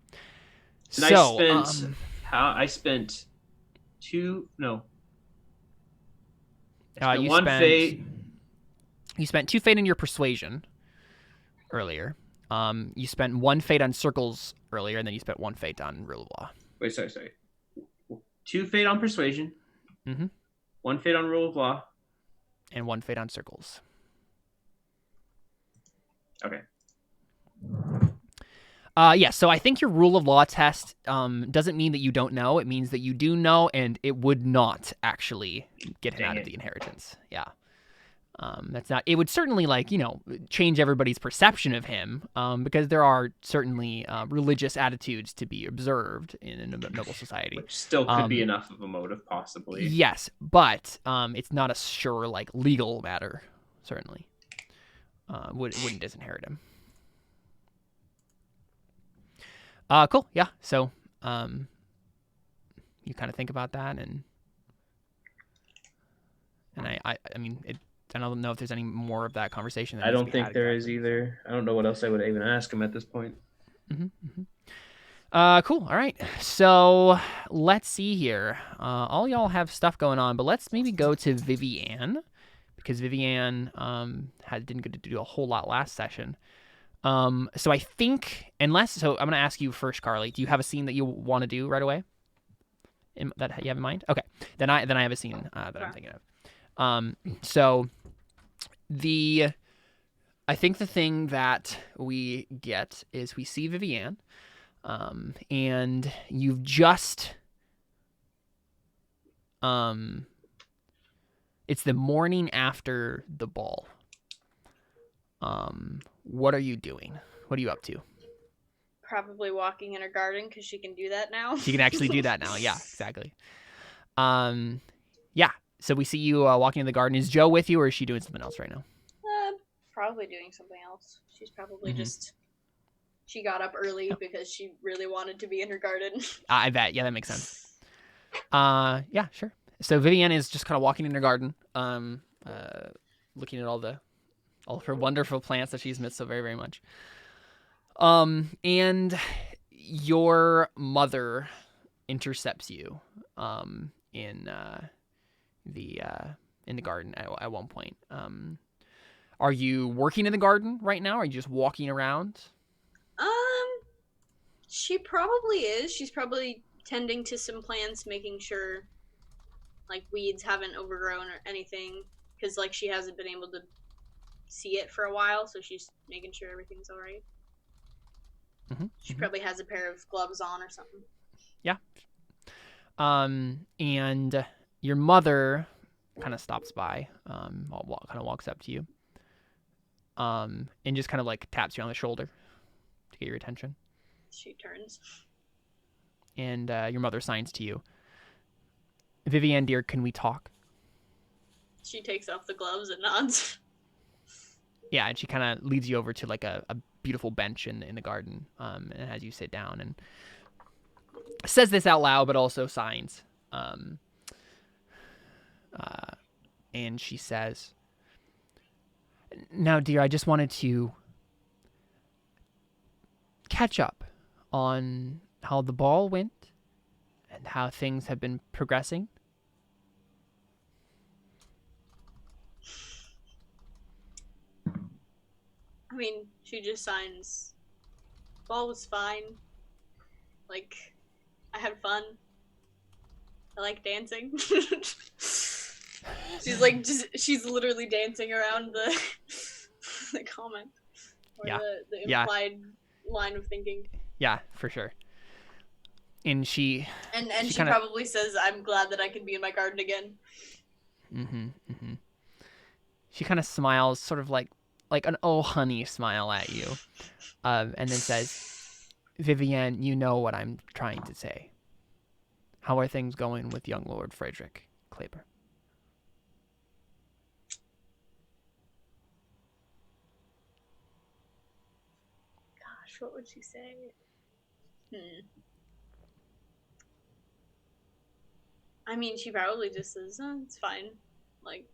[SPEAKER 2] And
[SPEAKER 1] so
[SPEAKER 2] I spent 2. No.
[SPEAKER 1] You spent 2 fate in your persuasion earlier. You spent 1 fate on circles earlier, and then you spent 1 fate on Rule of Law.
[SPEAKER 2] Wait, sorry. 2 fate on persuasion.
[SPEAKER 1] Mm-hmm.
[SPEAKER 2] 1 fate on Rule of Law.
[SPEAKER 1] And 1 fate on circles.
[SPEAKER 2] Okay.
[SPEAKER 1] So I think your Rule of Law test doesn't mean that you don't know. It means that you do know, and it would not actually get him out of the inheritance. Yeah. That's not. It would certainly, change everybody's perception of him, because there are certainly religious attitudes to be observed in a noble society.
[SPEAKER 2] Which still could be enough of a motive, possibly.
[SPEAKER 1] Yes, but it's not a sure, legal matter, certainly. Wouldn't disinherit him. Cool, yeah. So you kind of think about that, and I mean, I don't know if there's any more of that conversation.
[SPEAKER 2] I don't think there is either. I don't know what else I would even ask him at this point.
[SPEAKER 1] Mm-hmm. Cool. All right. So let's see here. All y'all have stuff going on, but let's maybe go to Viviane, because Viviane didn't get to do a whole lot last session. So I think, so I'm going to ask you first, Carly. Do you have a scene that you want to do right away? That you have in mind? Okay. Then I have a scene that I'm thinking of. So I think the thing that we get is we see Viviane, and you've just, it's the morning after the ball. What are you doing? What are you up to?
[SPEAKER 5] Probably walking in her garden because she can do that now.
[SPEAKER 1] She can actually do that now. Yeah, exactly. Yeah. So we see you walking in the garden. Is Joe with you, or is she doing something else right now?
[SPEAKER 5] Probably doing something else. She's probably just. She got up early because she really wanted to be in her garden.
[SPEAKER 1] I bet. Yeah, that makes sense. Yeah, sure. So Viviane is just kind of walking in her garden, looking at all of her wonderful plants that she's missed so very, very much. And your mother intercepts you in the garden at one point. Are you working in the garden right now? Or are you just walking around?
[SPEAKER 5] She probably is. She's probably tending to some plants, making sure like weeds haven't overgrown or anything, because like she hasn't been able to see it for a while, so she's making sure everything's all right. She probably has a pair of gloves on or something.
[SPEAKER 1] Yeah. And your mother kind of stops by, kind of walks up to you, and just kind of like taps you on the shoulder to get your attention.
[SPEAKER 5] She turns.
[SPEAKER 1] And your mother signs to you. Viviane, dear, can we talk?
[SPEAKER 5] She takes off the gloves and nods.
[SPEAKER 1] Yeah, and she kind of leads you over to like a beautiful bench in the garden, and has you sit down and says this out loud, but also signs. And she says, now, dear, I just wanted to catch up on how the ball went and how things have been progressing.
[SPEAKER 5] I mean, she just signs. Ball was fine. Like, I had fun. I like dancing. She's literally dancing around the comment. Or the implied line of thinking.
[SPEAKER 1] Yeah, for sure. And she
[SPEAKER 5] probably says, I'm glad that I can be in my garden again.
[SPEAKER 1] She kind of smiles, sort of like an oh honey smile at you, and then says, Viviane, you know what I'm trying to say. How are things going with young Lord Frederick Kleber?
[SPEAKER 5] Gosh, what would she say? I mean, she probably just says, oh, it's fine. Like...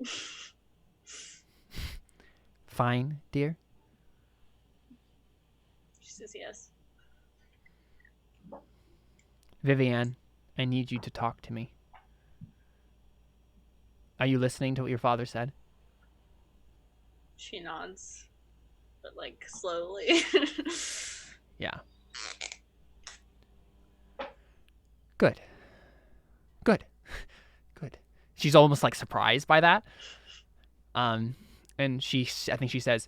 [SPEAKER 1] Fine, dear?
[SPEAKER 5] She says yes.
[SPEAKER 1] Viviane, I need you to talk to me. Are you listening to what your father said?
[SPEAKER 5] She nods, but like slowly.
[SPEAKER 1] Yeah. Good. Good. Good. She's almost like surprised by that. And I think she says,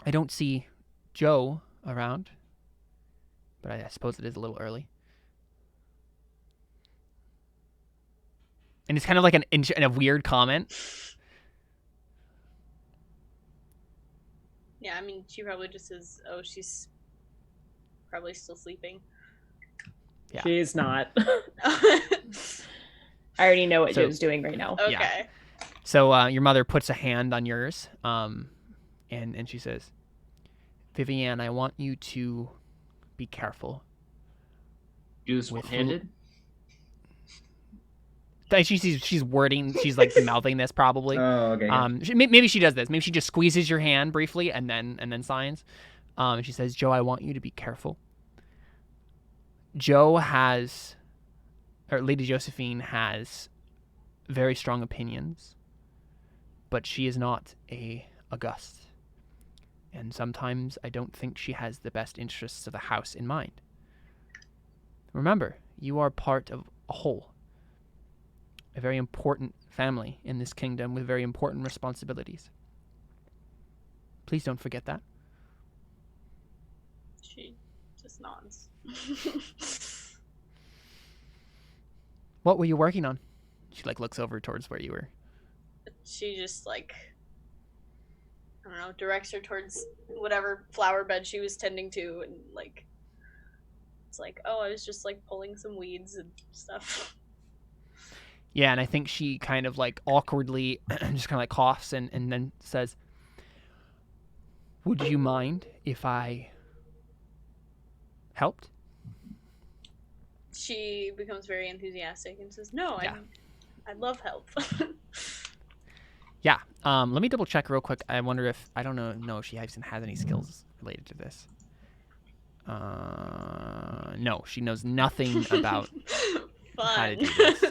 [SPEAKER 1] I don't see Joe around, but I suppose it is a little early. And it's kind of like a weird comment.
[SPEAKER 5] Yeah, I mean, she probably just says, oh, she's probably still sleeping.
[SPEAKER 4] Yeah. She's not. I already know what Joe's doing right now.
[SPEAKER 5] Okay.
[SPEAKER 1] Yeah. So your mother puts a hand on yours, and she says, Viviane, I want you to be careful.
[SPEAKER 2] Do this one-handed?
[SPEAKER 1] She's wording, she's like mouthing this probably.
[SPEAKER 2] Oh, okay.
[SPEAKER 1] Maybe she does this. Maybe she just squeezes your hand briefly and then signs. And she says, Joe, I want you to be careful. Lady Josephine has very strong opinions, but she is not a Auguste. And sometimes I don't think she has the best interests of the house in mind. Remember, you are part of a whole. A very important family in this kingdom with very important responsibilities. Please don't forget that.
[SPEAKER 5] She just nods.
[SPEAKER 1] What were you working on? She looks over towards where you were.
[SPEAKER 5] She just I don't know, directs her towards whatever flower bed she was tending to, and it's oh, I was just pulling some weeds and stuff.
[SPEAKER 1] Yeah, and I think she kind of awkwardly just kind of coughs and then says, "Would you mind if I helped?"
[SPEAKER 5] She becomes very enthusiastic and says, "No,
[SPEAKER 1] Yeah.
[SPEAKER 5] I'd love help."
[SPEAKER 1] Yeah. Let me double check real quick. I wonder if I don't know if she has any skills related to this. No, she knows nothing about how to do this.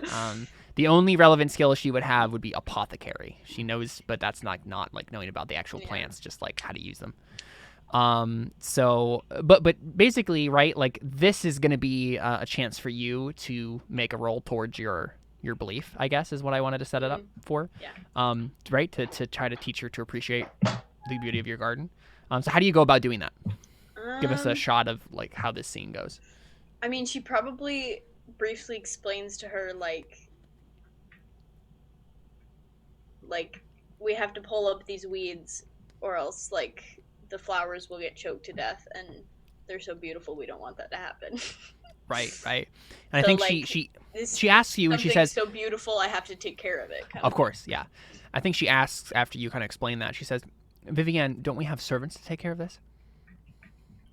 [SPEAKER 1] The only relevant skill she would have would be apothecary. She knows, but that's not knowing about the actual plants, just how to use them. So, but basically, right, this is going to be a chance for you to make a roll towards your belief, I guess, is what I wanted to set it up for.
[SPEAKER 5] Yeah.
[SPEAKER 1] Right, to try to teach her to appreciate the beauty of your garden. So how do you go about doing that? Give us a shot of how this scene goes.
[SPEAKER 5] I mean, she probably briefly explains to her we have to pull up these weeds or else the flowers will get choked to death, and they're so beautiful we don't want that to happen.
[SPEAKER 1] Right. And I think she asks you and she says,
[SPEAKER 5] so beautiful I have to take care of it.
[SPEAKER 1] Of course, yeah. I think she asks after you kind of explain that. She says, "Viviane, don't we have servants to take care of this?"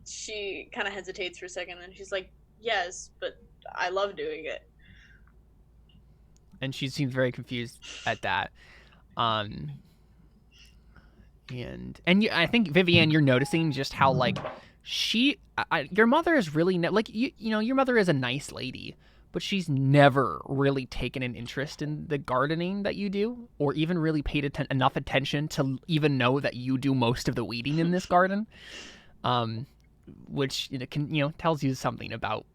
[SPEAKER 5] She kind of hesitates for a second, and she's like, "Yes, but I love doing it."
[SPEAKER 1] And she seems very confused at that. And I think, Viviane, you're noticing just how your mother is really your mother is a nice lady, but she's never really taken an interest in the gardening that you do, or even really paid enough attention to even know that you do most of the weeding in this garden. Which can tells you something about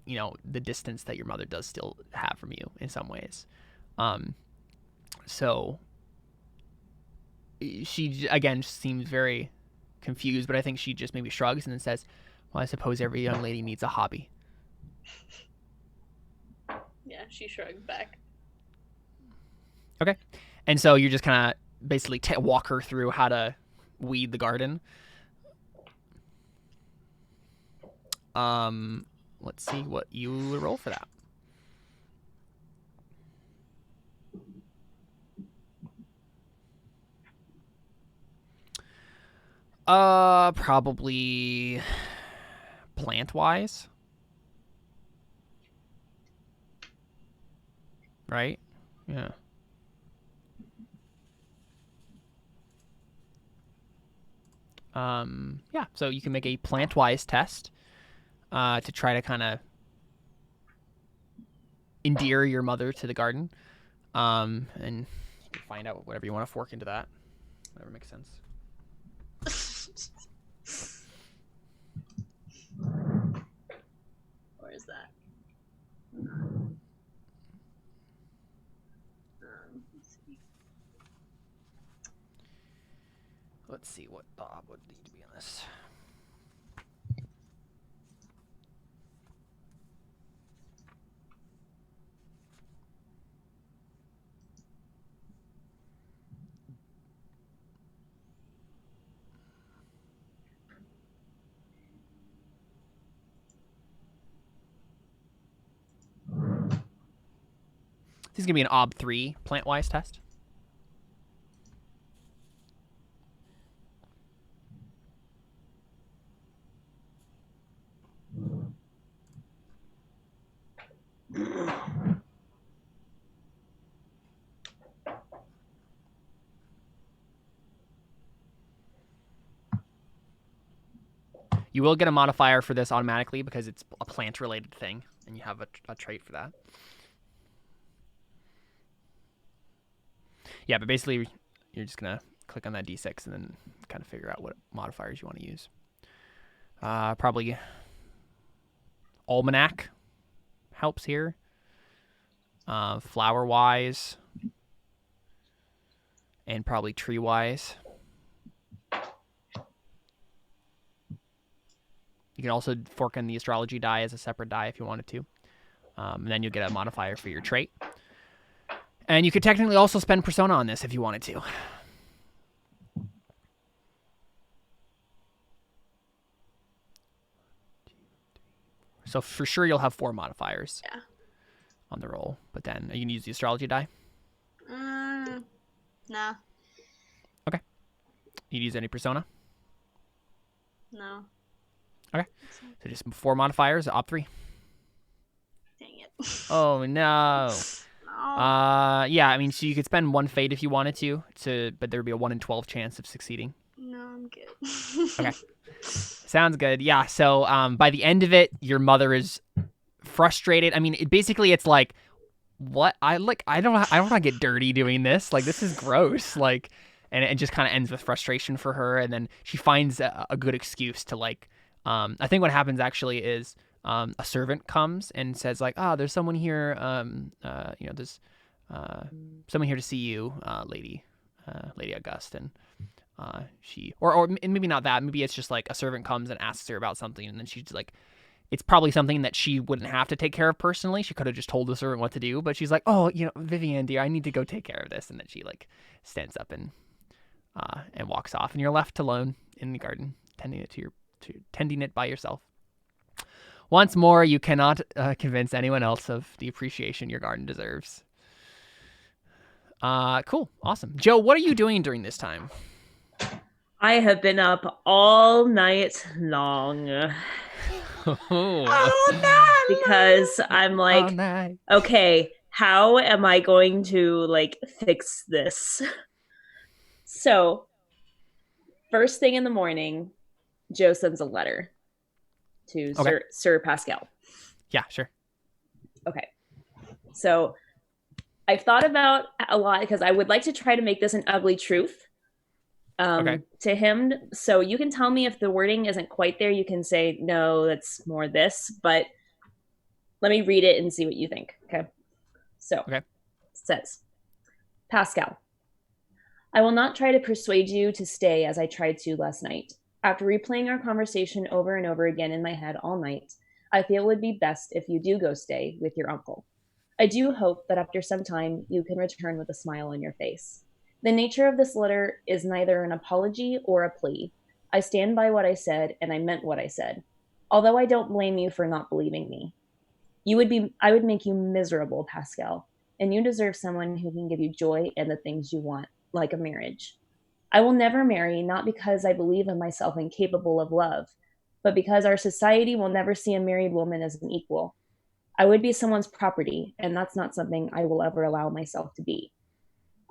[SPEAKER 1] the distance that your mother does still have from you in some ways. So she again seems very confused, but I think she just maybe shrugs and then says, "Well, I suppose every young lady needs a hobby."
[SPEAKER 5] Yeah, she shrugged back.
[SPEAKER 1] Okay, and so you're just kind of basically walk her through how to weed the garden. Let's see what you would roll for that. Probably plant-wise. Right? Yeah. Yeah, so you can make a plant-wise test to try to kind of endear your mother to the garden. And you can find out whatever you want to fork into that. Whatever makes sense.
[SPEAKER 5] Where is that?
[SPEAKER 1] Let's see what Bob would need to be on this. This is going to be an OB 3 plant-wise test. You will get a modifier for this automatically because it's a plant-related thing, and you have a trait for that. Yeah, but basically, you're just going to click on that D6 and then kind of figure out what modifiers you want to use. Probably almanac helps here. Flower-wise. And probably tree-wise. You can also fork in the astrology die as a separate die if you wanted to. And then you'll get a modifier for your trait. And you could technically also spend persona on this if you wanted to. So for sure you'll have 4 modifiers on the roll. But then you can use the astrology die?
[SPEAKER 5] Nah.
[SPEAKER 1] Okay. You'd use any persona?
[SPEAKER 5] No.
[SPEAKER 1] Okay. So just 4 modifiers, op 3.
[SPEAKER 5] Dang it.
[SPEAKER 1] Oh, no.
[SPEAKER 5] No.
[SPEAKER 1] Yeah, I mean, so you could spend 1 fate if you wanted to, but there would be a 1 in 12 chance of succeeding.
[SPEAKER 5] No, I'm good.
[SPEAKER 1] Okay. Sounds good. Yeah, so by the end of it, your mother is frustrated. I mean, it's like, what? I don't want to get dirty doing this. Like, this is gross. Like, and it just kind of ends with frustration for her, and then she finds a good excuse to, like, I think what happens actually is a servant comes and says, like, there's someone here, there's someone here to see you, Lady Auguste, and she, or maybe not that, maybe it's just like a servant comes and asks her about something, and then she's like, it's probably something that she wouldn't have to take care of personally. She could have just told the servant what to do, but she's like, Viviane, dear, I need to go take care of this, and then she, like, stands up and walks off, and you're left alone in the garden, tending it by yourself. Once more, you cannot convince anyone else of the appreciation your garden deserves. Cool. Awesome. Joe, what are you doing during this time?
[SPEAKER 4] I have been up all night long. Because I'm like, okay, how am I going to, like, fix this? So, first thing in the morning, Joe sends a letter to Sir Pascal.
[SPEAKER 1] Yeah, sure.
[SPEAKER 4] Okay. So I've thought about a lot because I would like to try to make this an ugly truth to him. So you can tell me if the wording isn't quite there. You can say, no, that's more this. But let me read it and see what you think. Okay. So it says, Pascal, I will not try to persuade you to stay as I tried to last night. After replaying our conversation over and over again in my head all night, I feel it would be best if you do go stay with your uncle. I do hope that after some time you can return with a smile on your face. The nature of this letter is neither an apology or a plea. I stand by what I said, and I meant what I said, although I don't blame you for not believing me. I would make you miserable, Pascal, and you deserve someone who can give you joy and the things you want, like a marriage. I will never marry, not because I believe in myself incapable of love, but because our society will never see a married woman as an equal. I would be someone's property, and that's not something I will ever allow myself to be.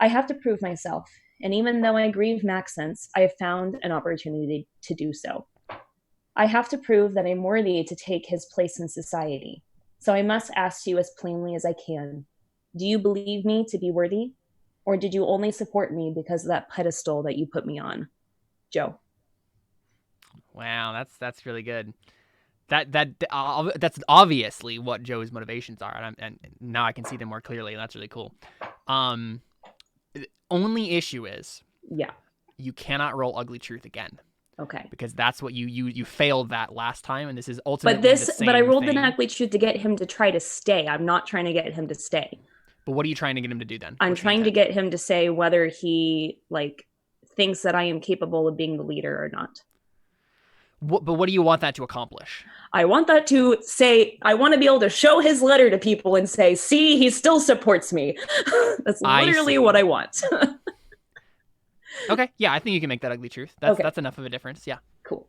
[SPEAKER 4] I have to prove myself, and even though I grieve Maxence, I have found an opportunity to do so. I have to prove that I'm worthy to take his place in society, so I must ask you as plainly as I can. Do you believe me to be worthy? Or did you only support me because of that pedestal that you put me on? Joe.
[SPEAKER 1] Wow, that's really good. That's obviously what Joe's motivations are, and now I can see them more clearly, and that's really cool. The only issue is, you cannot roll ugly truth again.
[SPEAKER 4] Okay.
[SPEAKER 1] Because that's what you failed that last time, and this is ultimately
[SPEAKER 4] But I rolled an ugly truth to get him to try to stay. I'm not trying to get him to stay.
[SPEAKER 1] But what are you trying to get him to do then?
[SPEAKER 4] I'm trying to get him to say whether he, like, thinks that I am capable of being the leader or not.
[SPEAKER 1] But what do you want that to accomplish?
[SPEAKER 4] I want that to say, I want to be able to show his letter to people and say, see, he still supports me. That's literally what I want.
[SPEAKER 1] Okay, yeah, I think you can make that ugly truth. That's enough of a difference, yeah.
[SPEAKER 4] Cool.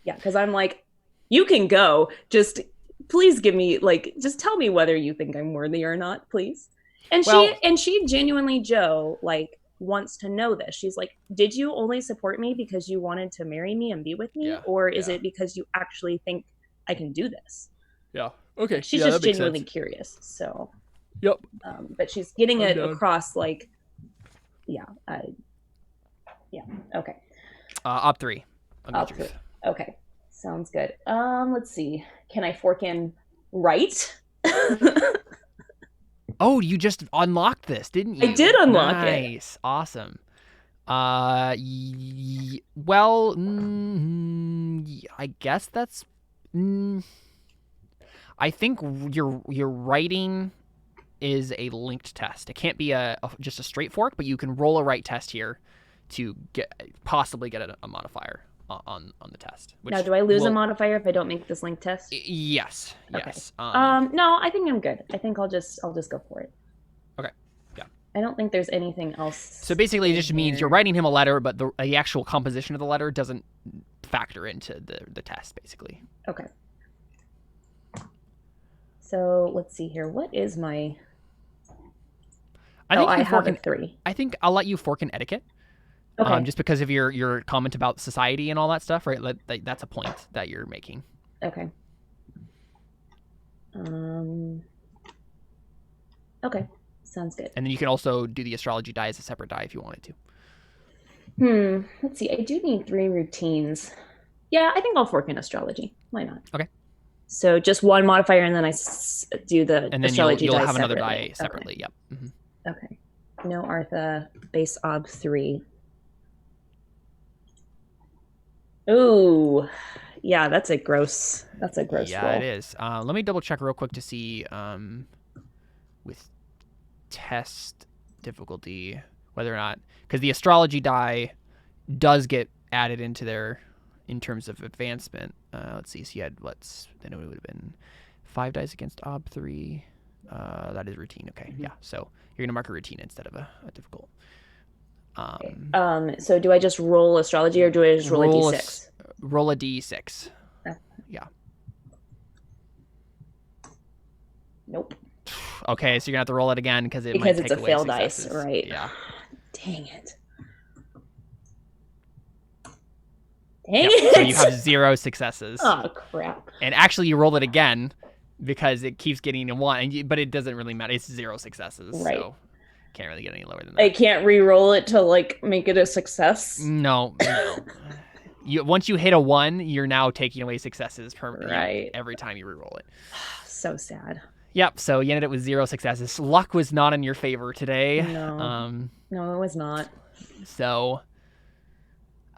[SPEAKER 4] Yeah, because I'm like, you can go, just please give me, like, just tell me whether you think I'm worthy or not, please. And she genuinely, Joe, like, wants to know this. She's like, did you only support me because you wanted to marry me and be with me? Or is it because you actually think I can do this?
[SPEAKER 1] Yeah. Okay.
[SPEAKER 4] She's just genuinely curious. So.
[SPEAKER 1] Yep.
[SPEAKER 4] But she's getting it across, like, Yeah. Okay.
[SPEAKER 1] Op 3.
[SPEAKER 4] Op 3. Okay. Sounds good. Let's see. Can I fork in right?
[SPEAKER 1] Oh, you just unlocked this, didn't you?
[SPEAKER 4] I did unlock it.
[SPEAKER 1] Nice. Awesome. Well, I guess that's. I think your writing is a linked test. It can't be just a straight fork, but you can roll a right test here to possibly get a modifier on the test.
[SPEAKER 4] Now, do I lose a modifier if I don't make this linked test?
[SPEAKER 1] Yes.
[SPEAKER 4] Okay.
[SPEAKER 1] Yes.
[SPEAKER 4] No, I think I'm good. I think I'll just go for it.
[SPEAKER 1] Okay. Yeah.
[SPEAKER 4] I don't think there's anything else.
[SPEAKER 1] So basically, it just means you're writing him a letter, but the actual composition of the letter doesn't factor into the test, basically.
[SPEAKER 4] Okay. So let's see here. What is my? I have a 3.
[SPEAKER 1] I think I'll let you fork in etiquette.
[SPEAKER 4] Okay.
[SPEAKER 1] Just because of your comment about society and all that stuff, right? That's a point that you're making.
[SPEAKER 4] Okay. Okay. Sounds good.
[SPEAKER 1] And then you can also do the astrology die as a separate die if you wanted to.
[SPEAKER 4] Let's see. I do need 3 routines. Yeah, I think I'll fork in astrology. Why not?
[SPEAKER 1] Okay.
[SPEAKER 4] So just 1 modifier, and then I do the
[SPEAKER 1] and then
[SPEAKER 4] astrology
[SPEAKER 1] you'll
[SPEAKER 4] die
[SPEAKER 1] have another
[SPEAKER 4] separately.
[SPEAKER 1] die separately. Yep. Mm-hmm.
[SPEAKER 4] Okay. No Artha, base ob 3. Ooh, yeah, that's a gross roll.
[SPEAKER 1] Yeah, it is. Let me double check real quick to see with test difficulty whether or not, because the astrology die does get added into there in terms of advancement. Let's see. So you had then it would have been 5 dice against ob 3. That is routine. Okay. Yeah. So you're gonna mark a routine instead of a difficult.
[SPEAKER 4] So do I just roll astrology or do I just roll a d6?
[SPEAKER 1] Roll a d6. Yeah.
[SPEAKER 4] Nope.
[SPEAKER 1] Okay, so you're gonna have to roll it again because it's
[SPEAKER 4] a fail dice, right?
[SPEAKER 1] Yeah.
[SPEAKER 4] Dang it.
[SPEAKER 1] So you have 0 successes.
[SPEAKER 4] Oh crap!
[SPEAKER 1] And actually, you roll it again because it keeps getting a 1, but it doesn't really matter. It's 0 successes,
[SPEAKER 4] right?
[SPEAKER 1] So can't really get any lower than that.
[SPEAKER 4] I can't re-roll it to make it a success.
[SPEAKER 1] No. Once you hit a 1, you're now taking away successes
[SPEAKER 4] right
[SPEAKER 1] every time you re-roll it.
[SPEAKER 4] So sad.
[SPEAKER 1] Yep. So you ended up with 0 successes. Luck was not in your favor today.
[SPEAKER 4] No. No, it was not.
[SPEAKER 1] So.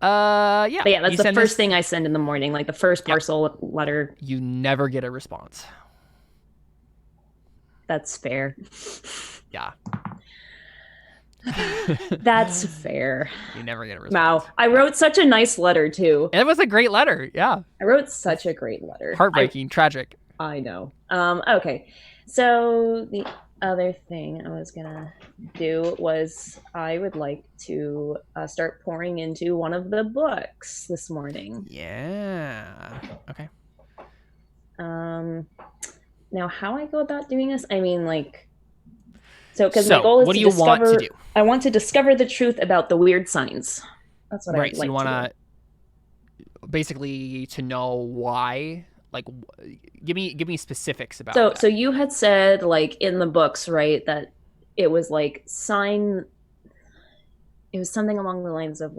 [SPEAKER 1] Yeah.
[SPEAKER 4] But yeah, that's the first thing I send in the morning, the first parcel letter.
[SPEAKER 1] You never get a response.
[SPEAKER 4] That's fair.
[SPEAKER 1] Yeah.
[SPEAKER 4] That's fair.
[SPEAKER 1] You never get a response.
[SPEAKER 4] Wow. I wrote such a nice letter too.
[SPEAKER 1] It was a great letter. Yeah.
[SPEAKER 4] I wrote such a great letter.
[SPEAKER 1] Heartbreaking, tragic.
[SPEAKER 4] I know. Okay. So the other thing I was gonna do was I would like to start pouring into one of the books this morning.
[SPEAKER 1] Yeah. Okay.
[SPEAKER 4] Now how I go about doing this? I mean, because my goal is
[SPEAKER 1] what do you want to do?
[SPEAKER 4] I want to discover the truth about the weird signs. That's what I would like to do.
[SPEAKER 1] So you want to basically to know why. Give me specifics about that.
[SPEAKER 4] So you had said in the books, right, that it was sign. It was something along the lines of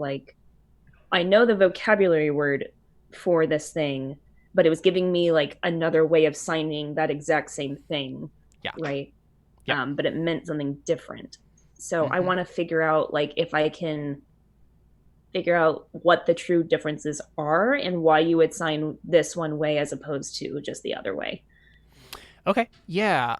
[SPEAKER 4] I know the vocabulary word for this thing, but it was giving me another way of signing that exact same thing.
[SPEAKER 1] Yeah.
[SPEAKER 4] Right.
[SPEAKER 1] Yeah.
[SPEAKER 4] But it meant something different. So I want to figure out if I can figure out what the true differences are and why you would sign this one way as opposed to just the other way.
[SPEAKER 1] Okay. Yeah.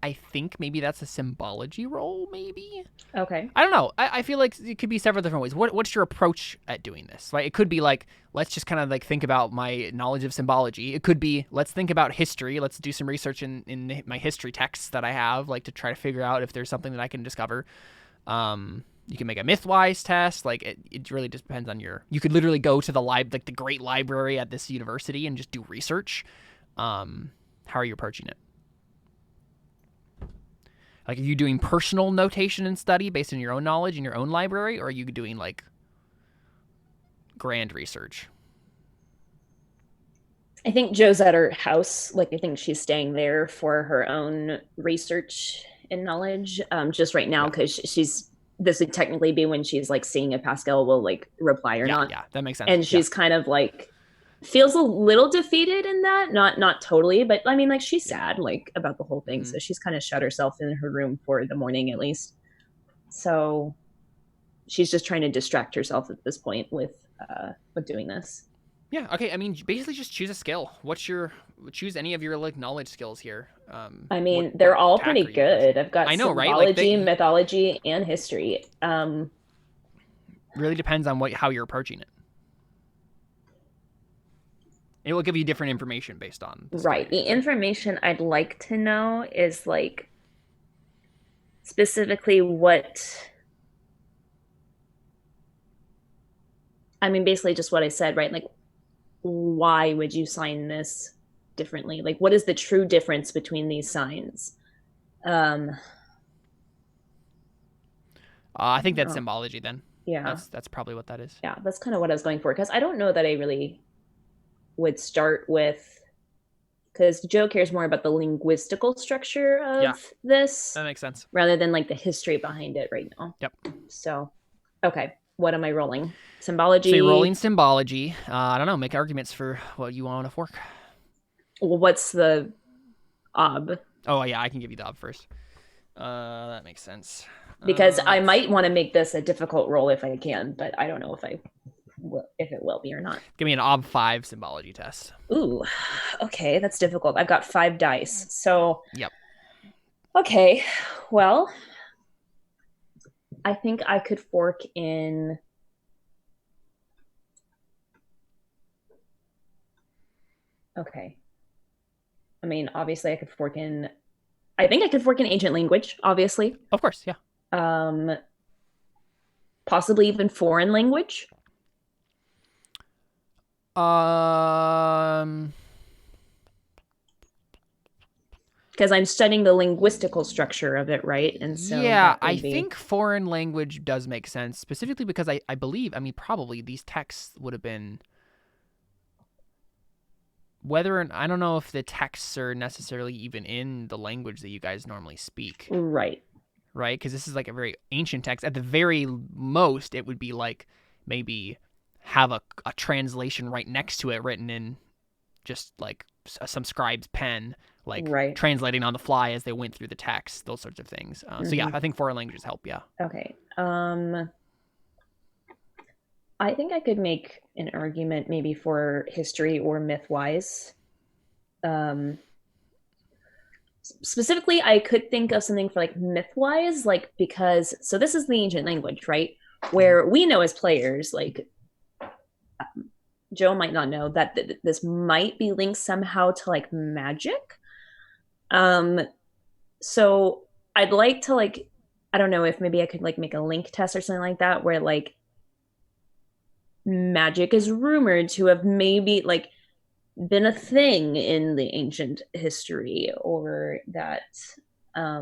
[SPEAKER 1] I think maybe that's a symbology roll, maybe?
[SPEAKER 4] Okay.
[SPEAKER 1] I don't know. I feel like it could be several different ways. What's your approach at doing this? It could be let's just kind of think about my knowledge of symbology. It could be, let's think about history. Let's do some research in my history texts that I have, to try to figure out if there's something that I can discover. You can make a Mythwise test. It really just depends on you could literally go to the the great library at this university and just do research. How are you approaching it? Are you doing personal notation and study based on your own knowledge in your own library, or are you doing grand research?
[SPEAKER 4] I think Jo's at her house. I think she's staying there for her own research and knowledge. Just right now because she's this would technically be when she's like seeing if Pascal will like reply or not.
[SPEAKER 1] Yeah, that makes sense.
[SPEAKER 4] And she's kind of like feels a little defeated in that, not totally, but I mean, like, she's sad like about the whole thing. So she's kind of shut herself in her room for the morning at least. So she's just trying to distract herself at this point with doing this.
[SPEAKER 1] Yeah. Okay. I mean, basically, just choose a skill. Choose any of your like knowledge skills here.
[SPEAKER 4] I mean, they're all pretty good. I've got symbology,
[SPEAKER 1] right?
[SPEAKER 4] mythology, and history.
[SPEAKER 1] Really depends on how you're approaching it. It will give you different information based on
[SPEAKER 4] the information I'd like to know is like specifically what. I mean, basically just what I said, right? Like, why would you sign this differently? Like, what is the true difference between these signs?
[SPEAKER 1] I think that's symbology then.
[SPEAKER 4] Yeah.
[SPEAKER 1] That's probably what that is.
[SPEAKER 4] Yeah, that's kind of what I was going for, because I don't know that I really would start with, because Joe cares more about the linguistical structure of this.
[SPEAKER 1] That makes sense.
[SPEAKER 4] Rather than like the history behind it right now.
[SPEAKER 1] Yep.
[SPEAKER 4] So, okay. What am I rolling? Symbology.
[SPEAKER 1] So you're rolling symbology. I don't know. Make arguments for what you want to fork.
[SPEAKER 4] Well, what's the ob?
[SPEAKER 1] Oh, yeah. I can give you the ob first. That makes sense.
[SPEAKER 4] Because I might want to make this a difficult roll if I can, but I don't know if it will be or not.
[SPEAKER 1] Give me an ob 5 symbology test.
[SPEAKER 4] Ooh, okay. That's difficult. I've got 5 dice. So.
[SPEAKER 1] Yep.
[SPEAKER 4] Okay. Well, I think I could fork in. Okay. I mean, obviously, I think I could fork in ancient language, obviously.
[SPEAKER 1] Of course, yeah.
[SPEAKER 4] Possibly even foreign language. Because I'm studying the linguistical structure of it, right? And so
[SPEAKER 1] yeah, I think foreign language does make sense, specifically because I believe, I mean, probably these texts would have been, I don't know if the texts are necessarily even in the language that you guys normally speak.
[SPEAKER 4] Right.
[SPEAKER 1] Right? Because this is like a very ancient text. At the very most, it would be like maybe have a translation right next to it written in just like some scribe's pen, like translating on the fly as they went through the text, those sorts of things. So yeah, I think foreign languages help, yeah.
[SPEAKER 4] Okay. I think I could make an argument maybe for history or myth-wise. Specifically, I could think of something for like myth-wise, like because, so this is the ancient language, right? Where we know as players, like Joe might not know that this might be linked somehow to like magic. So I'd like to like, I don't know if maybe I could like make a link test or something like that where like magic is rumored to have maybe like been a thing in the ancient history, or that I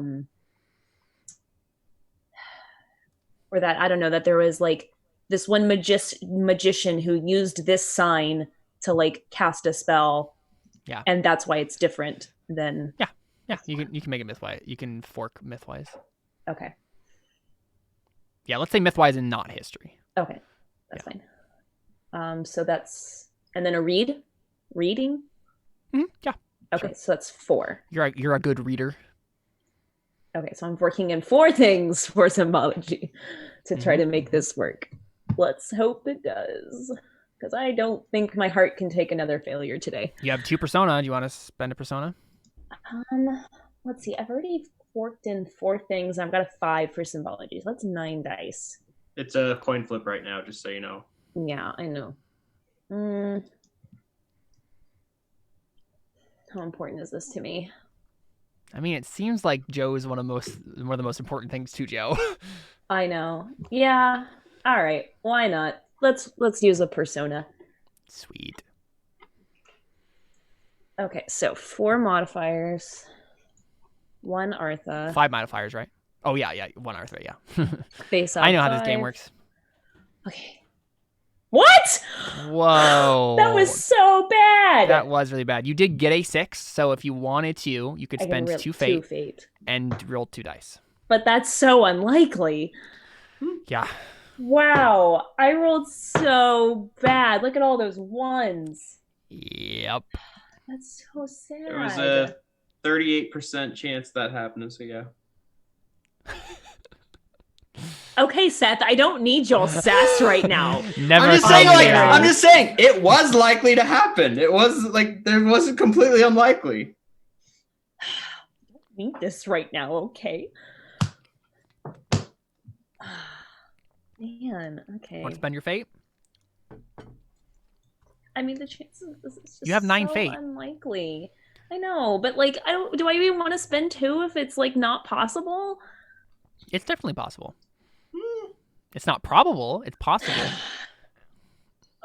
[SPEAKER 4] don't know, that there was like this one magician who used this sign to like cast a spell, and that's why it's different than
[SPEAKER 1] you can make it mythwise. You can fork mythwise.
[SPEAKER 4] Okay.
[SPEAKER 1] Yeah, let's say mythwise and not history.
[SPEAKER 4] Okay, that's fine. So that's, and then a reading.
[SPEAKER 1] Yeah.
[SPEAKER 4] Okay, so that's 4.
[SPEAKER 1] You're a good reader.
[SPEAKER 4] Okay, so I'm working in 4 things for symbology to try to make this work. Let's hope it does, because I don't think my heart can take another failure today.
[SPEAKER 1] You have 2 persona. Do you want to spend a persona?
[SPEAKER 4] Let's see. I've already forked in 4 things. I've got a 5 for symbology. So that's 9 dice.
[SPEAKER 2] It's a coin flip right now, just so you know.
[SPEAKER 4] Yeah, I know. How important is this to me?
[SPEAKER 1] I mean, it seems like Joe is one of the most important things to Joe.
[SPEAKER 4] I know. Yeah. All right. Why not? Let's use a persona.
[SPEAKER 1] Sweet.
[SPEAKER 4] Okay, so 4 modifiers, 1 Artha.
[SPEAKER 1] 5 modifiers, right? Oh yeah, 1 Artha, yeah.
[SPEAKER 4] Face off.
[SPEAKER 1] I know
[SPEAKER 4] 5.
[SPEAKER 1] how this game works.
[SPEAKER 4] Okay. What?
[SPEAKER 1] Whoa.
[SPEAKER 4] That was so bad.
[SPEAKER 1] That was really bad. You did get a 6, so if you wanted to, you could spend 2 fate, and roll 2 dice.
[SPEAKER 4] But that's so unlikely.
[SPEAKER 1] Yeah.
[SPEAKER 4] Wow, I rolled so bad. Look at all those ones.
[SPEAKER 1] Yep.
[SPEAKER 4] That's so sad.
[SPEAKER 2] There was a 38% chance that happened, so yeah.
[SPEAKER 4] Okay, Seth, I don't need your sass right now.
[SPEAKER 1] Never.
[SPEAKER 2] I'm just saying, it was likely to happen. It was like, it wasn't completely unlikely.
[SPEAKER 4] I don't need this right now, okay? Man, okay.
[SPEAKER 1] Want to spend your fate?
[SPEAKER 4] I mean, the chances of this is just
[SPEAKER 1] You have 9
[SPEAKER 4] so
[SPEAKER 1] fate.
[SPEAKER 4] Unlikely. I know, but like, do I even want to spend 2 if it's like not possible?
[SPEAKER 1] It's definitely possible. It's not probable. It's possible.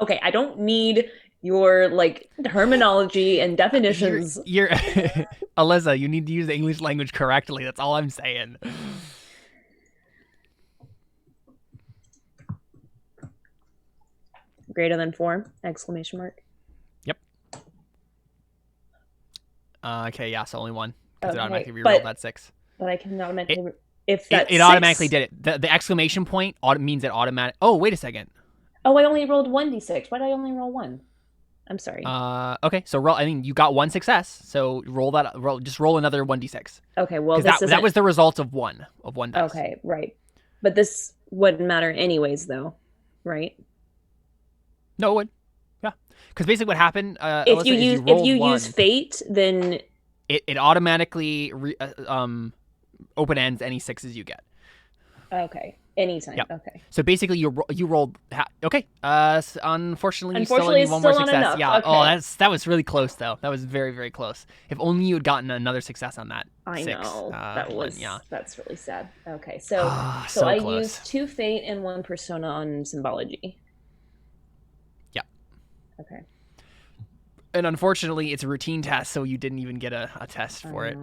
[SPEAKER 4] Okay, I don't need your like terminology and definitions.
[SPEAKER 1] You're Alyssa, you need to use the English language correctly. That's all I'm saying.
[SPEAKER 4] Greater than 4? Exclamation mark.
[SPEAKER 1] Yep. Okay, yeah, so only 1. Because it
[SPEAKER 4] Okay,
[SPEAKER 1] automatically rerolled that 6.
[SPEAKER 4] But I can automatically... If that's
[SPEAKER 1] it automatically did it. The exclamation point means it automatic. Oh, wait a second.
[SPEAKER 4] Oh, I only rolled 1d6. Why did I only roll 1? I'm sorry.
[SPEAKER 1] Okay, so roll. I mean, you got 1 success, so just roll another 1d6.
[SPEAKER 4] Okay, well,
[SPEAKER 1] that was the result of one dice.
[SPEAKER 4] Okay, right. But this wouldn't matter anyways, though, right?
[SPEAKER 1] No, it would. Yeah, because basically what happened.
[SPEAKER 4] If you use fate, then
[SPEAKER 1] it automatically open ends any 6s you get.
[SPEAKER 4] Okay. Anytime. Yep. Okay.
[SPEAKER 1] So basically, you rolled. Okay. Unfortunately, you still
[SPEAKER 4] it's
[SPEAKER 1] need 1 more
[SPEAKER 4] still
[SPEAKER 1] success.
[SPEAKER 4] Enough.
[SPEAKER 1] Yeah.
[SPEAKER 4] Okay.
[SPEAKER 1] Oh, that was really close though. That was very, very close. If only you had gotten another success on that.
[SPEAKER 4] I
[SPEAKER 1] 6,
[SPEAKER 4] know. That's really sad. Okay. So
[SPEAKER 1] I
[SPEAKER 4] used 2 fate and 1 persona on symbology.
[SPEAKER 1] Yeah.
[SPEAKER 4] Okay.
[SPEAKER 1] And unfortunately, it's a routine test, so you didn't even get a test for it.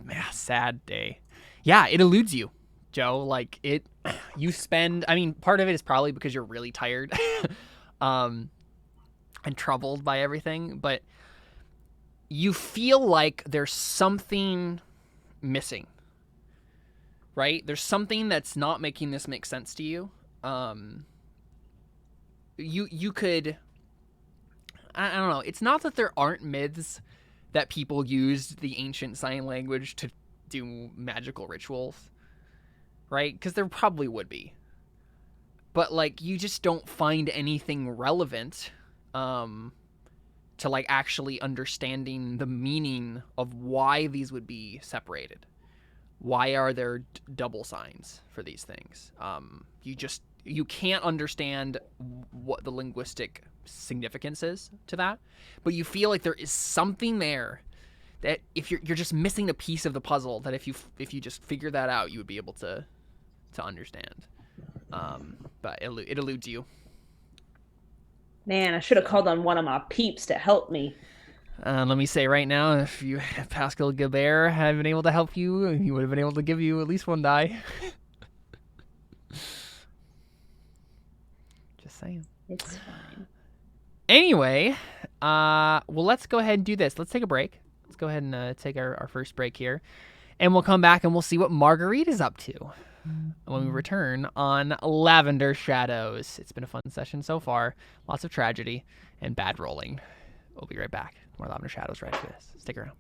[SPEAKER 1] Yeah, sad day. Yeah, it eludes you, Joe. Like you spend. I mean, part of it is probably because you're really tired, and troubled by everything. But you feel like there's something missing, right? There's something that's not making this make sense to you. You could. I don't know. It's not that there aren't myths that people used the ancient sign language to do magical rituals, right? Because there probably would be. But, like, you just don't find anything relevant to, like, actually understanding the meaning of why these would be separated. Why are there double signs for these things? You can't understand what the linguistic significance is to that, but you feel like there is something there that if you're just missing a piece of the puzzle, that if you just figure that out, you would be able to understand. But it eludes you.
[SPEAKER 4] Man, I should have called on one of my peeps to help me.
[SPEAKER 1] Let me say right now, if Pascal Kleber had been able to help you, he would have been able to give you at least 1 die. Just saying.
[SPEAKER 4] It's fine.
[SPEAKER 1] Anyway, well, let's go ahead and do this. Let's take a break. Let's go ahead and take our first break here. And we'll come back and we'll see what Marguerite is up to when we return on Lavender Shadows. It's been a fun session so far. Lots of tragedy and bad rolling. We'll be right back. More Lavender Shadows right after this. Stick around.